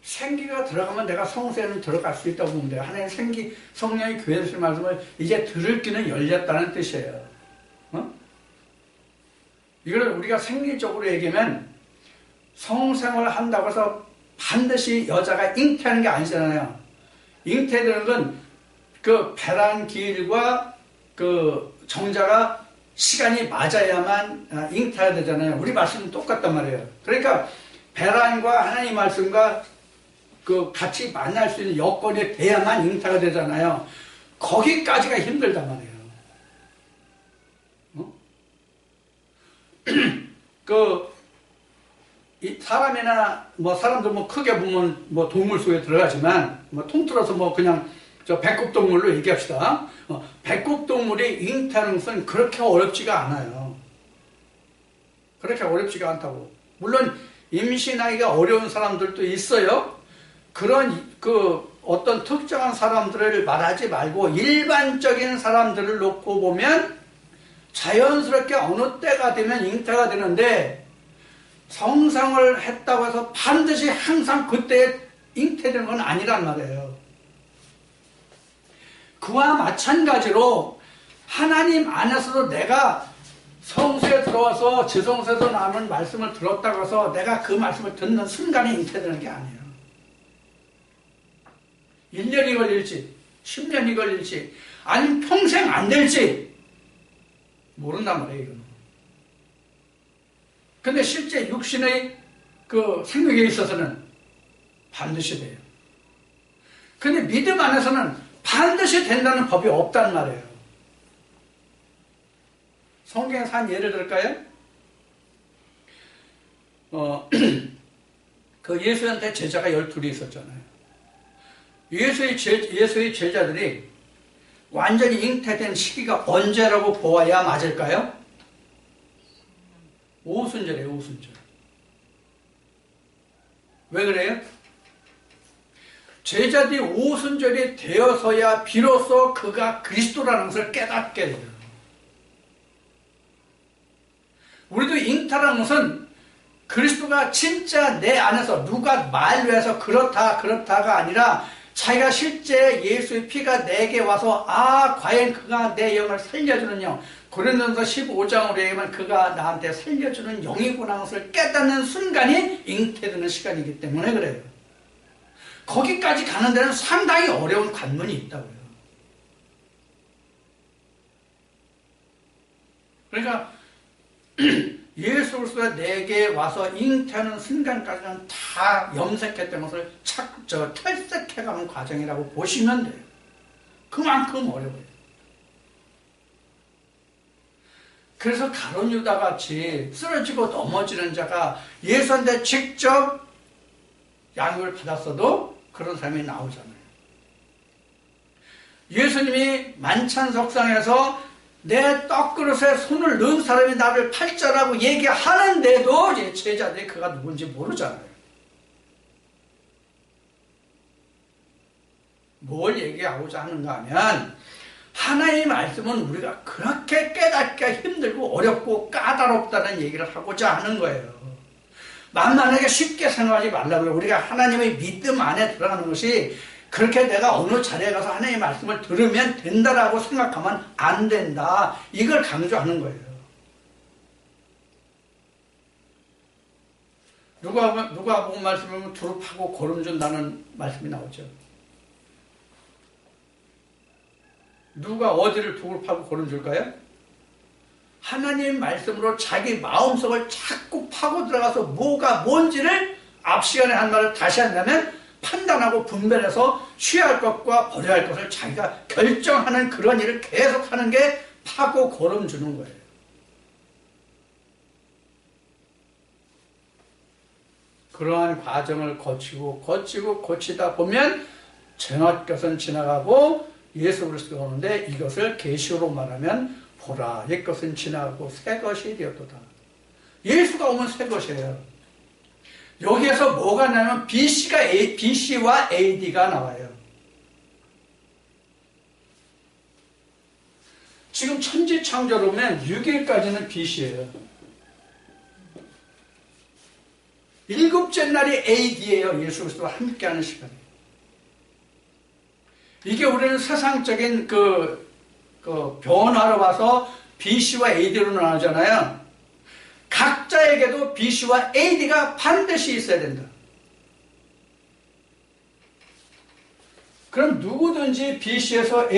생기가 들어가면 내가 성세는 들어갈 수 있다고 보면 돼요. 하나님 생기, 성령이 교회에 주신 말씀을 이제 들을 귀는 열렸다는 뜻이에요. 이걸 우리가 생리적으로 얘기하면 성생활을 한다고 해서 반드시 여자가 잉태하는 게 아니잖아요. 잉태되는 건 그 배란 기일과 그 정자가 시간이 맞아야만 잉태해야 되잖아요. 우리 말씀은 똑같단 말이에요. 그러니까 배란과 하나님 말씀과 그 같이 만날 수 있는 여건이 돼야만 잉태가 되잖아요. 거기까지가 힘들단 말이에요. 이 사람이나 사람도 크게 보면 동물 속에 들어가지만 통틀어서 그냥 저 백곡동물로 얘기합시다. 백곡동물이 잉태하는 것은 그렇게 어렵지가 않아요. 그렇게 어렵지가 않다고. 물론 임신하기가 어려운 사람들도 있어요. 그런 어떤 특정한 사람들을 말하지 말고 일반적인 사람들을 놓고 보면 자연스럽게 어느 때가 되면 잉태가 되는데 성상을 했다고 해서 반드시 항상 그때 잉태되는 건 아니란 말이에요. 그와 마찬가지로 하나님 안에서도 내가 성수에 들어와서 지성소에서 나오는 말씀을 들었다고 해서 내가 그 말씀을 듣는 순간에 잉태되는 게 아니에요. 1년이 걸릴지 10년이 걸릴지 아니면 평생 안 될지 모른단 말이에요. 이거는. 근데 실제 육신의 그 생명에 있어서는 반드시 돼요. 근데 믿음 안에서는 반드시 된다는 법이 없단 말이에요. 성경에서 한 예를 들을까요? 그 예수한테 제자가 12이 있었잖아요. 예수의 제자들이 완전히 잉태된 시기가 언제라고 보아야 맞을까요? 오순절이에요, 오순절. 왜 그래요? 제자들이 오순절이 되어서야 비로소 그가 그리스도라는 것을 깨닫게 돼요. 우리도 잉태라는 것은 그리스도가 진짜 내 안에서 누가 말로 해서 그렇다가 아니라 자기가 실제 예수의 피가 내게 와서 과연 그가 내 영을 살려주는 영, 고린도전서 15장으로 얘기하면 그가 나한테 살려주는 영이구나 것을 깨닫는 순간이 잉태되는 시간이기 때문에 그래요. 거기까지 가는 데는 상당히 어려운 관문이 있다고요. 그러니까 예수 그리스도가 내게 와서 잉태하는 순간까지는 다 염색했던 것을 탈색해가는 과정이라고 보시면 돼요. 그만큼 어려워요. 그래서 가룟 유다 같이 쓰러지고 넘어지는 자가 예수한테 직접 양육을 받았어도 그런 사람이 나오잖아요. 예수님이 만찬석상에서 내 떡그릇에 손을 넣은 사람이 나를 팔자라고 얘기하는데도 이제 제자들이 그가 누군지 모르잖아요. 뭘 얘기하고자 하는가 하면 하나님의 말씀은 우리가 그렇게 깨닫기가 힘들고 어렵고 까다롭다는 얘기를 하고자 하는 거예요. 만만하게 쉽게 생각하지 말라고요. 우리가 하나님의 믿음 안에 들어가는 것이 그렇게 내가 어느 자리에 가서 하나님의 말씀을 들으면 된다라고 생각하면 안 된다. 이걸 강조하는 거예요. 누가 본 말씀이면 두루 파고 고름 준다는 말씀이 나오죠. 누가 어디를 두루 파고 고름 줄까요? 하나님 말씀으로 자기 마음속을 자꾸 파고 들어가서 뭐가 뭔지를 앞 시간에 한 말을 다시 한다면 판단하고 분별해서 취할 것과 버려야 할 것을 자기가 결정하는 그런 일을 계속하는 게 파고 걸음 주는 거예요. 그러한 과정을 거치다 보면 전할 것은 지나가고 예수 그리스도가 오는데 이것을 계시로 말하면 보라 옛 것은 지나가고 새 것이 되었도다. 예수가 오면 새 것이에요. 여기에서 뭐가 나면 BC와 AD가 나와요. 지금 천지창조로 보면 6일까지는 BC예요. 일곱째 날이 AD예요. 예수 그리스도와 함께하는 시간이에요. 이게 우리는 세상적인 변화로 봐서 BC와 AD로 나누잖아요. 각자에게도 BC와 AD가 반드시 있어야 된다. 그럼 누구든지 BC에서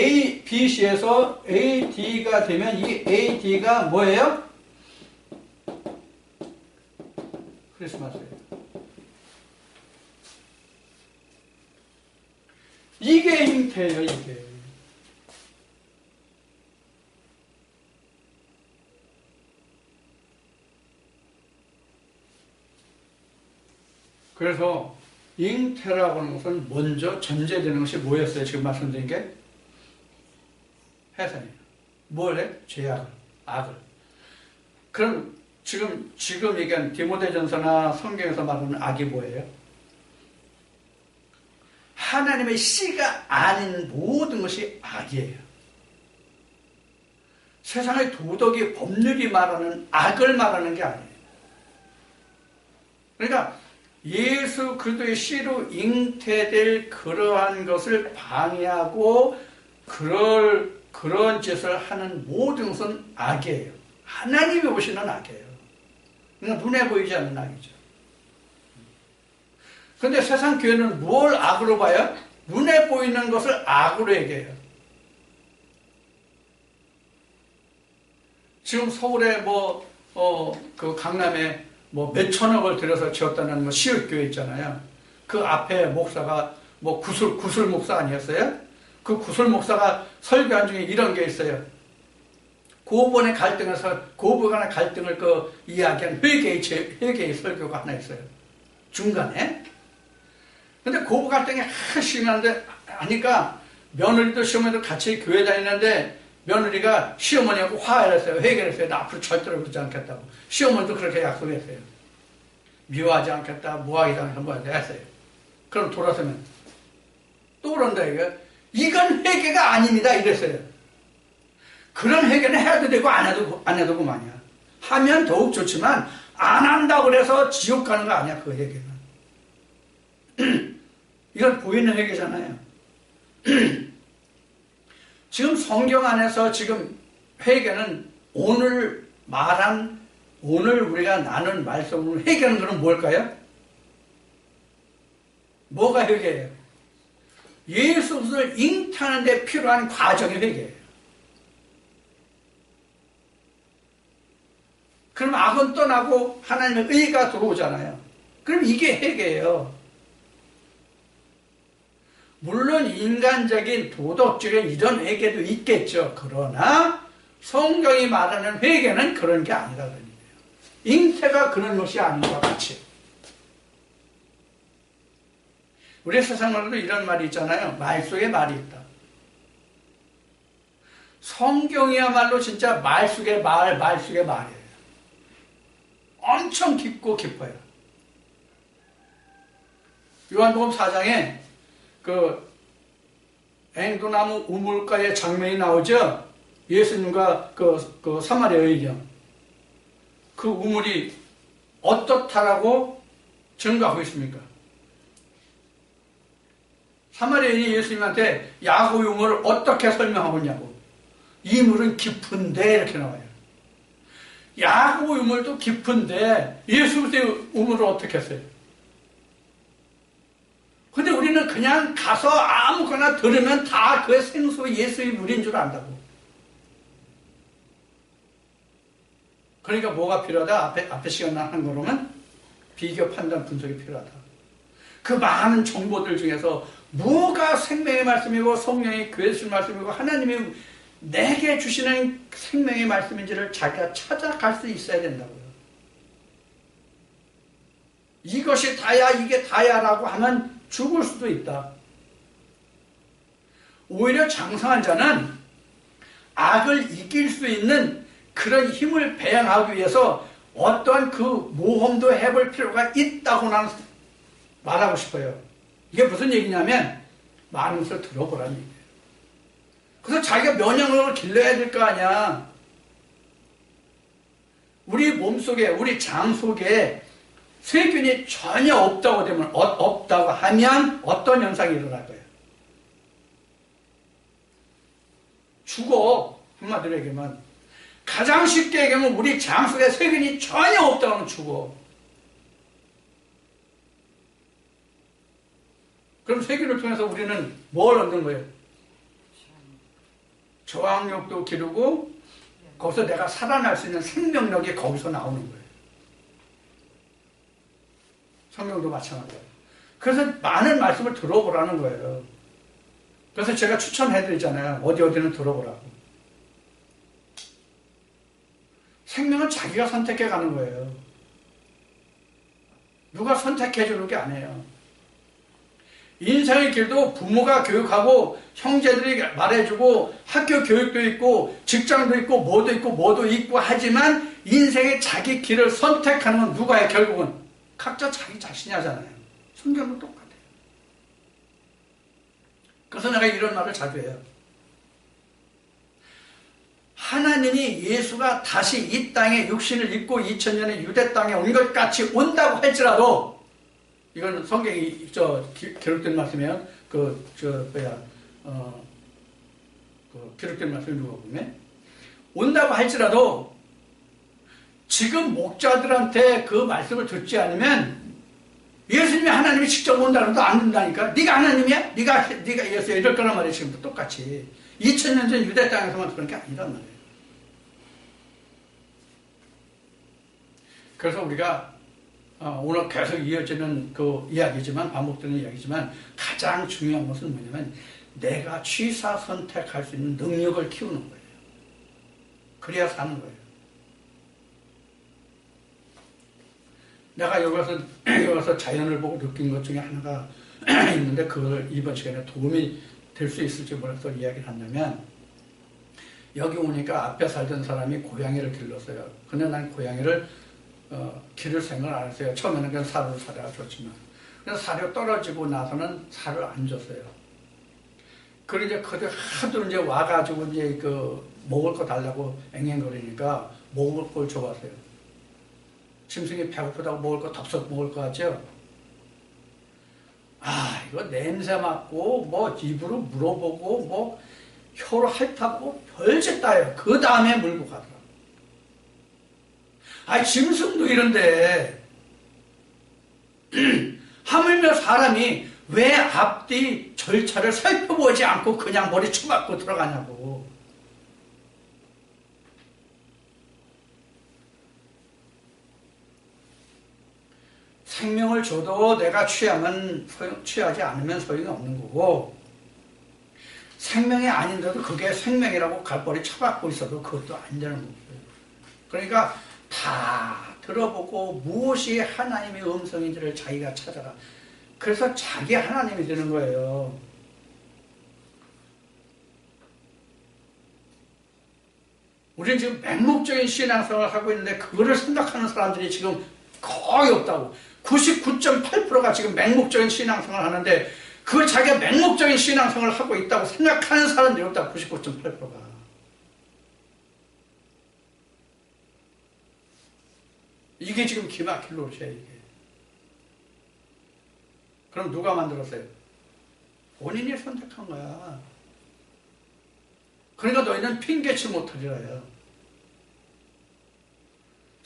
AD가 되면 이 AD가 뭐예요? 크리스마스예요. 이게 잉태예요, 이게. 그래서 잉태라고 하는 것은 먼저 전제되는 것이 뭐였어요? 지금 말씀드린 게 해산이에요. 뭘 해? 죄악을, 악을. 그럼 지금 얘기한 디모데전서나 성경에서 말하는 악이 뭐예요? 하나님의 씨가 아닌 모든 것이 악이에요. 세상의 도덕이 법률이 말하는 악을 말하는 게 아니에요. 그러니까 예수 그리스도의 씨로 잉태될 그러한 것을 방해하고 그런 짓을 하는 모든 것은 악이에요. 하나님이 보시는 악이에요. 그러니까 눈에 보이지 않는 악이죠. 그런데 세상 교회는 뭘 악으로 봐요? 눈에 보이는 것을 악으로 얘기해요. 지금 서울에 그 강남에 몇천억을 들여서 지었다는 시읍교회 있잖아요. 그 앞에 목사가 구술 목사 아니었어요? 그 구술 목사가 설교한 중에 이런 게 있어요. 고부 간의 갈등을 이야기한 회개의 설교가 하나 있어요. 중간에. 근데 고부 갈등이 심한데 하니까 며느리도 시어머니도 같이 교회 다니는데 며느리가 시어머니하고 화해를 했어요. 회개를 했어요. 나 앞으로 절대로 그러지 않겠다고. 시어머니도 그렇게 약속했어요. 미워하지 않겠다. 무하지 않겠다. 뭐하지 했어요. 그럼 돌아서면 또 그런다 이거. 이건 회개가 아닙니다. 이랬어요. 그런 회개는 해도 되고 안 해도 그만이야. 하면 더욱 좋지만 안 한다고 그래서 지옥 가는 거 아니야. 그 회개는. 이건 보이는 회개잖아요. 지금 성경 안에서 지금 회개는 오늘 우리가 나눈 말씀으로 회개는 그럼 뭘까요? 뭐가 회개예요? 예수 그리스도를 잉태하는 데 필요한 과정이 회개예요. 그럼 악은 떠나고 하나님의 의가 들어오잖아요. 그럼 이게 회개예요. 물론 인간적인 도덕적인 이런 회개도 있겠죠. 그러나 성경이 말하는 회개는 그런 게 아니라는 거예요. 잉태가 그런 것이 아닌 것 같이. 우리 세상말로도 이런 말이 있잖아요. 말 속에 말이 있다. 성경이야말로 진짜 말 속에 말이에요. 엄청 깊고 깊어요. 요한복음 4장에 그 앵두나무 우물가의 장면이 나오죠. 예수님과 그 사마리아 여인이요. 그 우물이 어떻다라고 증거하고 있습니까? 사마리아 여인이 예수님한테 야곱 우물을 어떻게 설명하고 있냐고. 이 물은 깊은데 이렇게 나와요. 야곱 우물도 깊은데 예수 그리스도의 우물을 어떻게 했어요? 근데 우리는 그냥 가서 아무거나 들으면 다 그 생수 예수의 물인 줄 안다고. 그러니까 뭐가 필요하다? 앞에 시간 한 거로는 비교, 판단, 분석이 필요하다. 그 많은 정보들 중에서 뭐가 생명의 말씀이고 성령의 교회 줄 말씀이고 하나님이 내게 주시는 생명의 말씀인지를 자기가 찾아갈 수 있어야 된다고요. 이것이 다야 이게 다야라고 하면 죽을 수도 있다. 오히려 장성한 자는 악을 이길 수 있는 그런 힘을 배양하기 위해서 어떠한 그 모험도 해볼 필요가 있다고 나는 말하고 싶어요. 이게 무슨 얘기냐면 많은 것을 들어보라는 얘기예요. 그래서 자기가 면역력을 길러야 될 거 아니야. 우리 몸속에 우리 장 속에 세균이 전혀 없다고 하면 어떤 현상이 일어날 거예요? 죽어. 한마디로 얘기하면 가장 쉽게 얘기하면 우리 장 속에 세균이 전혀 없다고 하면 죽어. 그럼 세균을 통해서 우리는 뭘 얻는 거예요? 저항력도 기르고 거기서 내가 살아날 수 있는 생명력이 거기서 나오는 거예요. 성경도 마찬가지예요. 그래서 많은 말씀을 들어보라는 거예요. 그래서 제가 추천해드리잖아요. 어디는 들어보라고. 생명은 자기가 선택해 가는 거예요. 누가 선택해 주는 게 아니에요. 인생의 길도 부모가 교육하고 형제들이 말해주고 학교 교육도 있고 직장도 있고 뭐도 있고 하지만 인생의 자기 길을 선택하는 건 누가 해? 결국은 각자 자기 자신이 하잖아요. 성경도 똑같아요. 그래서 내가 이런 말을 자주 해요. 하나님이 예수가 다시 이 땅에 육신을 입고 2000년의 유대 땅에 온 것 같이 온다고 할지라도 이건 성경이 기록된 말씀이에요. 기록된 말씀이 누가 보면 온다고 할지라도 지금 목자들한테 그 말씀을 듣지 않으면 예수님이 하나님이 직접 온다는 것도 안 된다니까. 네가 하나님이야? 네가 예수야? 이럴 거란 말이에요. 지금도 똑같이 2000년 전 유대 땅에서만 그런 게 아니란 말이에요. 그래서 우리가 오늘 계속 이어지는 그 이야기지만 반복되는 이야기지만 가장 중요한 것은 뭐냐면 내가 취사 선택할 수 있는 능력을 키우는 거예요. 그래야 사는 거예요. 내가 여기 와서 자연을 보고 느낀 것 중에 하나가 있는데 그걸 이번 시간에 도움이 될 수 있을지 몰라서 이야기를 한다면 여기 오니까 앞에 살던 사람이 고양이를 길렀어요. 근데 난 고양이를 기를 생각을 안 했어요. 처음에는 그냥 사료를 사려가 줬지만 그래서 사료 떨어지고 나서는 사료를 안 줬어요. 그리고 이제 그들 하도 이제 와가지고 이제 그 먹을 거 달라고 앵앵거리니까 먹을 걸 줘봤어요. 짐승이 배고프다고 먹을 거 덥석 먹을 거 같죠? 이거 냄새 맡고 뭐 입으로 물어보고 뭐 혀로 핥아보고 별짓 다해요. 그 다음에 물고 가더라고. 짐승도 이런데 하물며 사람이 왜 앞뒤 절차를 살펴보지 않고 그냥 머리 쳐박고 들어가냐고. 생명을 줘도 내가 취하지 않으면 소용이 없는 거고 생명이 아닌데도 그게 생명이라고 갈벌이 쳐박고 있어도 그것도 안 되는 거고요. 그러니까 다 들어보고 무엇이 하나님의 음성인지를 자기가 찾아라. 그래서 자기 하나님이 되는 거예요. 우리는 지금 맹목적인 신앙생활을 하고 있는데 그거를 생각하는 사람들이 지금 거의 없다고. 99.8%가 지금 맹목적인 신앙생활을 하는데 그걸 자기가 맹목적인 신앙생활을 하고 있다고 생각하는 사람들이 없다고. 99.8%가. 이게 지금 기막힐 노릇이야 이게. 그럼 누가 만들었어요? 본인이 선택한 거야. 그러니까 너희는 핑계치 못하리라요.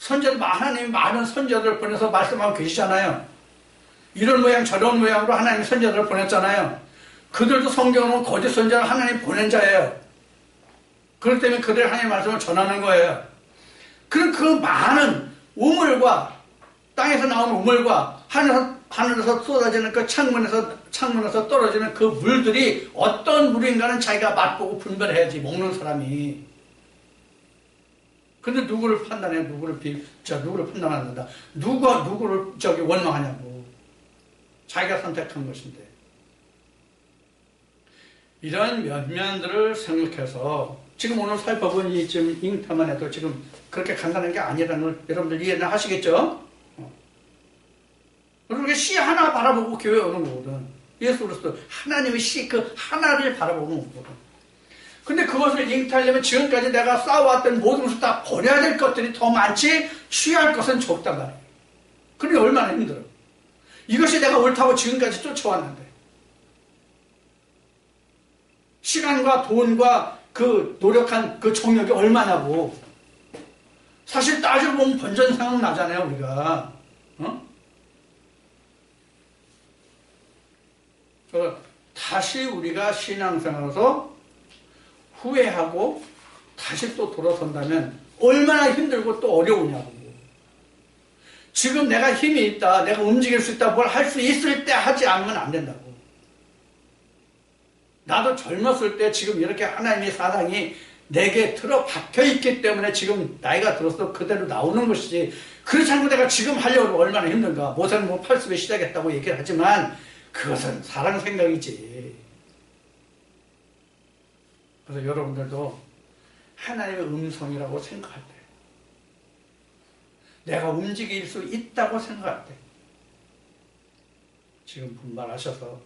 하나님이 많은 선자들을 보내서 말씀하고 계시잖아요. 이런 모양 저런 모양으로 하나님이 선자들을 보냈잖아요. 그들도 성경으로 거짓 선자를 하나님 보낸 자예요. 그렇기 때문에 그들의 하나님의 말씀을 전하는 거예요. 그럼 그 많은 우물과 땅에서 나오는 우물과 하늘에서 하늘에서 쏟아지는 그 창문에서 떨어지는 그 물들이 어떤 물인가는 자기가 맛보고 분별해야지, 먹는 사람이. 근데 누구를 판단해? 누구를 판단한다? 누구를 원망하냐고. 자기가 선택한 것인데. 이런 면면들을 생각해서 지금 오늘 살펴본 이 지금 잉타만 해도 지금 그렇게 간단한 게 아니라는 걸 여러분들 이해는 하시겠죠? 그리고 씨 하나 바라보고 교회 오는 거거든. 예수 그리스도 하나님의 씨 그 하나를 바라보는 거거든. 근데 그것을 잉타하려면 지금까지 내가 쌓아왔던 모든 것을 다 버려야 될 것들이 더 많지 취할 것은 적단 말이에요. 그러니 얼마나 힘들어. 이것이 내가 옳다고 지금까지 쫓아왔는데 시간과 돈과 그 노력한 그 정력이 얼마냐고. 사실 따지고 보면 번전생각 나잖아요, 우리가. 다시 우리가 신앙생활에서 후회하고 다시 또 돌아선다면 얼마나 힘들고 또 어려우냐고. 지금 내가 힘이 있다, 내가 움직일 수 있다, 뭘 할 수 있을 때 하지 않으면 안 된다고. 나도 젊었을 때 지금 이렇게 하나님의 사랑이 내게 들어박혀 있기 때문에 지금 나이가 들어서 그대로 나오는 것이지, 그렇지 않고 내가 지금 하려고 얼마나 힘든가. 모세는 뭐 80에 시작했다고 얘기를 하지만 그것은 사랑 생각이지. 그래서 여러분들도 하나님의 음성이라고 생각할 때, 내가 움직일 수 있다고 생각할 때 지금 분발하셔서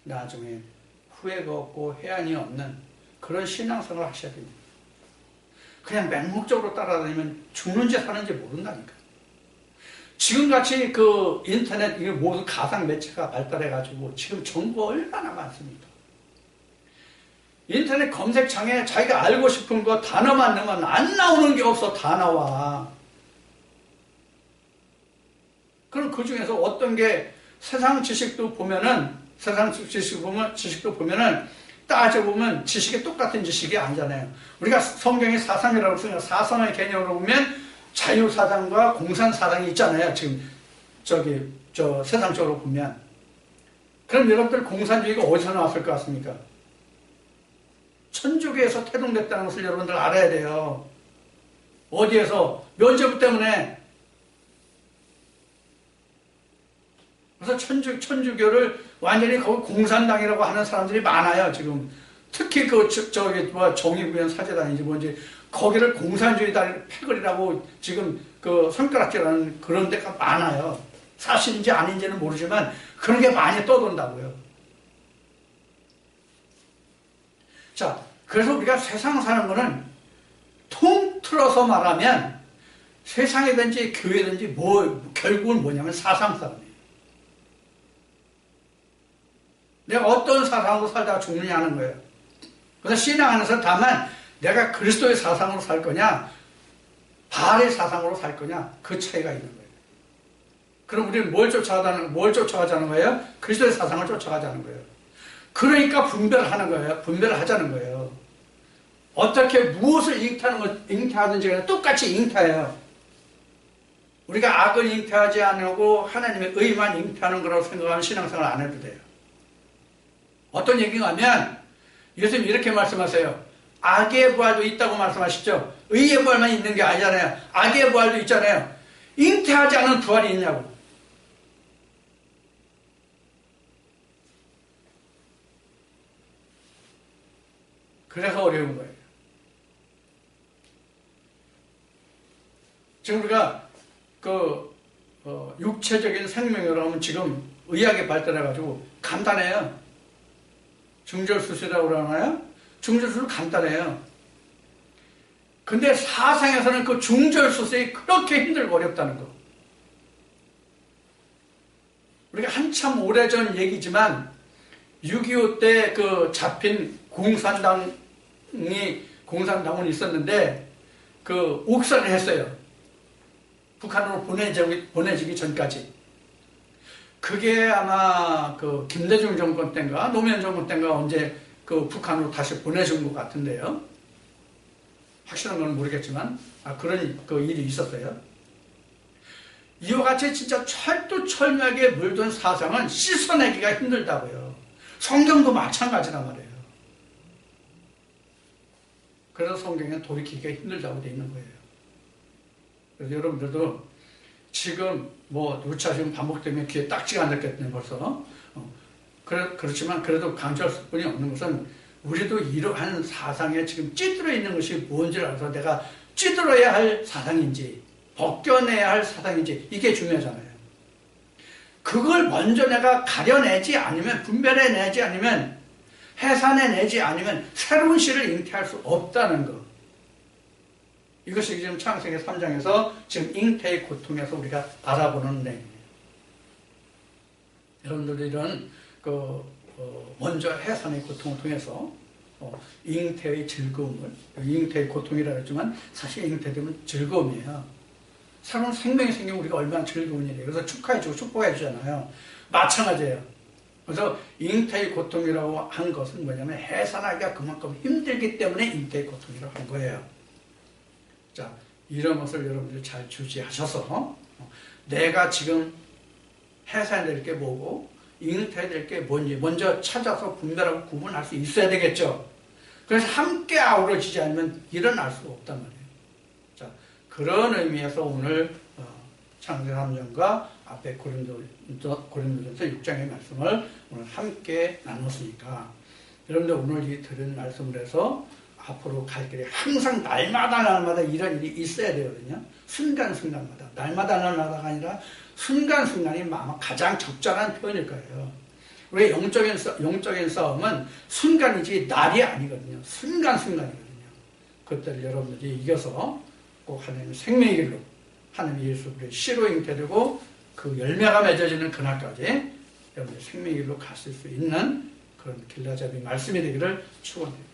나중에 후회가 없고 해안이 없는 그런 신앙생활을 하셔야 됩니다. 그냥 맹목적으로 따라다니면 죽는지 사는지 모른다니까. 지금같이 그 인터넷 이게 모두 가상 매체가 발달해가지고 지금 정보가 얼마나 많습니까? 인터넷 검색창에 자기가 알고 싶은 거 단어만 넣으면 안 나오는 게 없어. 다 나와. 그럼 그 중에서 어떤 게 세상 지식도 보면은 따져보면 지식이 똑같은 지식이 아니잖아요. 우리가 성경의 사상이라고 쓰면 사상의 개념으로 보면 자유사상과 공산사상이 있잖아요. 지금 세상적으로 보면. 그럼 여러분들 공산주의가 어디서 나왔을 것 같습니까? 천주교에서 태동됐다는 것을 여러분들 알아야 돼요. 어디에서? 면죄부 때문에. 그래서 천주교를 완전히 거기 공산당이라고 하는 사람들이 많아요, 지금. 특히 정의구현 사제단이지 뭔지, 거기를 공산주의다 패거리라고 지금 그 손가락질하는 그런 데가 많아요. 사실인지 아닌지는 모르지만 그런 게 많이 떠돈다고요. 자, 그래서 우리가 세상 사는 거는 통틀어서 말하면 세상이든지 교회든지 결국은 뭐냐면 사상 싸움이에요. 내가 어떤 사상으로 살다가 죽느냐 하는 거예요. 그래서 신앙 안에서 다만 내가 그리스도의 사상으로 살 거냐, 바알의 사상으로 살 거냐, 그 차이가 있는 거예요. 그럼 우리는 뭘 쫓아가자는 거예요? 그리스도의 사상을 쫓아가자는 거예요. 그러니까 분별하는 거예요. 분별을 하자는 거예요. 어떻게 무엇을 잉태하든지 간에 똑같이 잉태해요. 우리가 악을 잉태하지 않고 하나님의 의만 잉태하는 거라고 생각하면 신앙생활 안 해도 돼요. 어떤 얘기가 하면 예수님이 이렇게 말씀하세요. 악의 부활도 있다고 말씀하시죠. 의의 부활만 있는 게 아니잖아요. 악의 부활도 있잖아요. 잉태하지 않은 부활이 있냐고. 그래서 어려운 거예요. 지금 우리가 육체적인 생명이라고 하면 지금 의학이 발달해가지고 간단해요. 중절수술이라고 그러나요? 중절수술 간단해요. 근데 사상에서는 그 중절수술이 그렇게 힘들고 어렵다는 거. 우리가 한참 오래전 얘기지만 6.25 때 그 잡힌 공산당은 있었는데 그 옥살을 했어요. 북한으로 보내지기 전까지. 그게 아마 그 김대중 정권 때인가 노무현 정권 때인가 언제 그 북한으로 다시 보내준 것 같은데요. 확실한 건 모르겠지만 그런 그 일이 있었어요. 이와 같이 진짜 철두철미하게 물든 사상은 씻어내기가 힘들다고요. 성경도 마찬가지란 말이에요. 그래서 성경에 돌이키기가 힘들다고 되어 있는 거예요. 그래서 여러분들도 지금 뭐 누차 지금 반복되면 귀에 딱지가 안 닿겠네 벌써. 그렇지만 그래도 강조할 수뿐이 없는 것은 우리도 이러한 사상에 지금 찌들어 있는 것이 뭔지를 알아서 내가 찌들어야 할 사상인지 벗겨내야 할 사상인지 이게 중요하잖아요. 그걸 먼저 내가 가려내지 않으면 분별해내지 않으면 해산해내지 않으면 새로운 시를 잉태할 수 없다는 것. 이것이 지금 창세기 3장에서 지금 잉태의 고통에서 우리가 알아보는 내용이에요. 여러분들도 이런 먼저 해산의 고통을 통해서 잉태의 즐거움을, 잉태의 고통이라고 했지만 사실 잉태되면 즐거움이에요. 새로운 생명이 생기면 우리가 얼마나 즐거운 일이에요. 그래서 축하해주고 축복해주잖아요. 마찬가지예요. 그래서 잉태의 고통이라고 한 것은 뭐냐면 해산하기가 그만큼 힘들기 때문에 잉태의 고통이라고 한 거예요. 자, 이런 것을 여러분들이 잘 주지하셔서 내가 지금 해산해야 될 게 뭐고 잉태해야 될 게 뭔지 먼저 찾아서 분별하고 구분할 수 있어야 되겠죠. 그래서 함께 아우러지지 않으면 일어날 수 없단 말이에요. 자, 그런 의미에서 오늘 창세기 3장과 앞에 고린도전서 6장의 말씀을 오늘 함께 나눴으니까 여러분들 오늘 이 들은 말씀을 해서 앞으로 갈 길에 항상 날마다 이런 일이 있어야 되거든요. 순간순간마다. 날마다가 아니라 순간순간이 아마 가장 적절한 표현일 거예요. 우리 영적인 싸움은 순간이지 날이 아니거든요. 순간순간이거든요. 그때를 여러분들이 이겨서 꼭 하나님의 생명의 길로 하나님 예수 그리스도의 씨로 잉태되고 그 열매가 맺어지는 그날까지 여러분의 생명의 길로 갔을 수 있는 그런 길라잡이 말씀이 되기를 축원드립니다.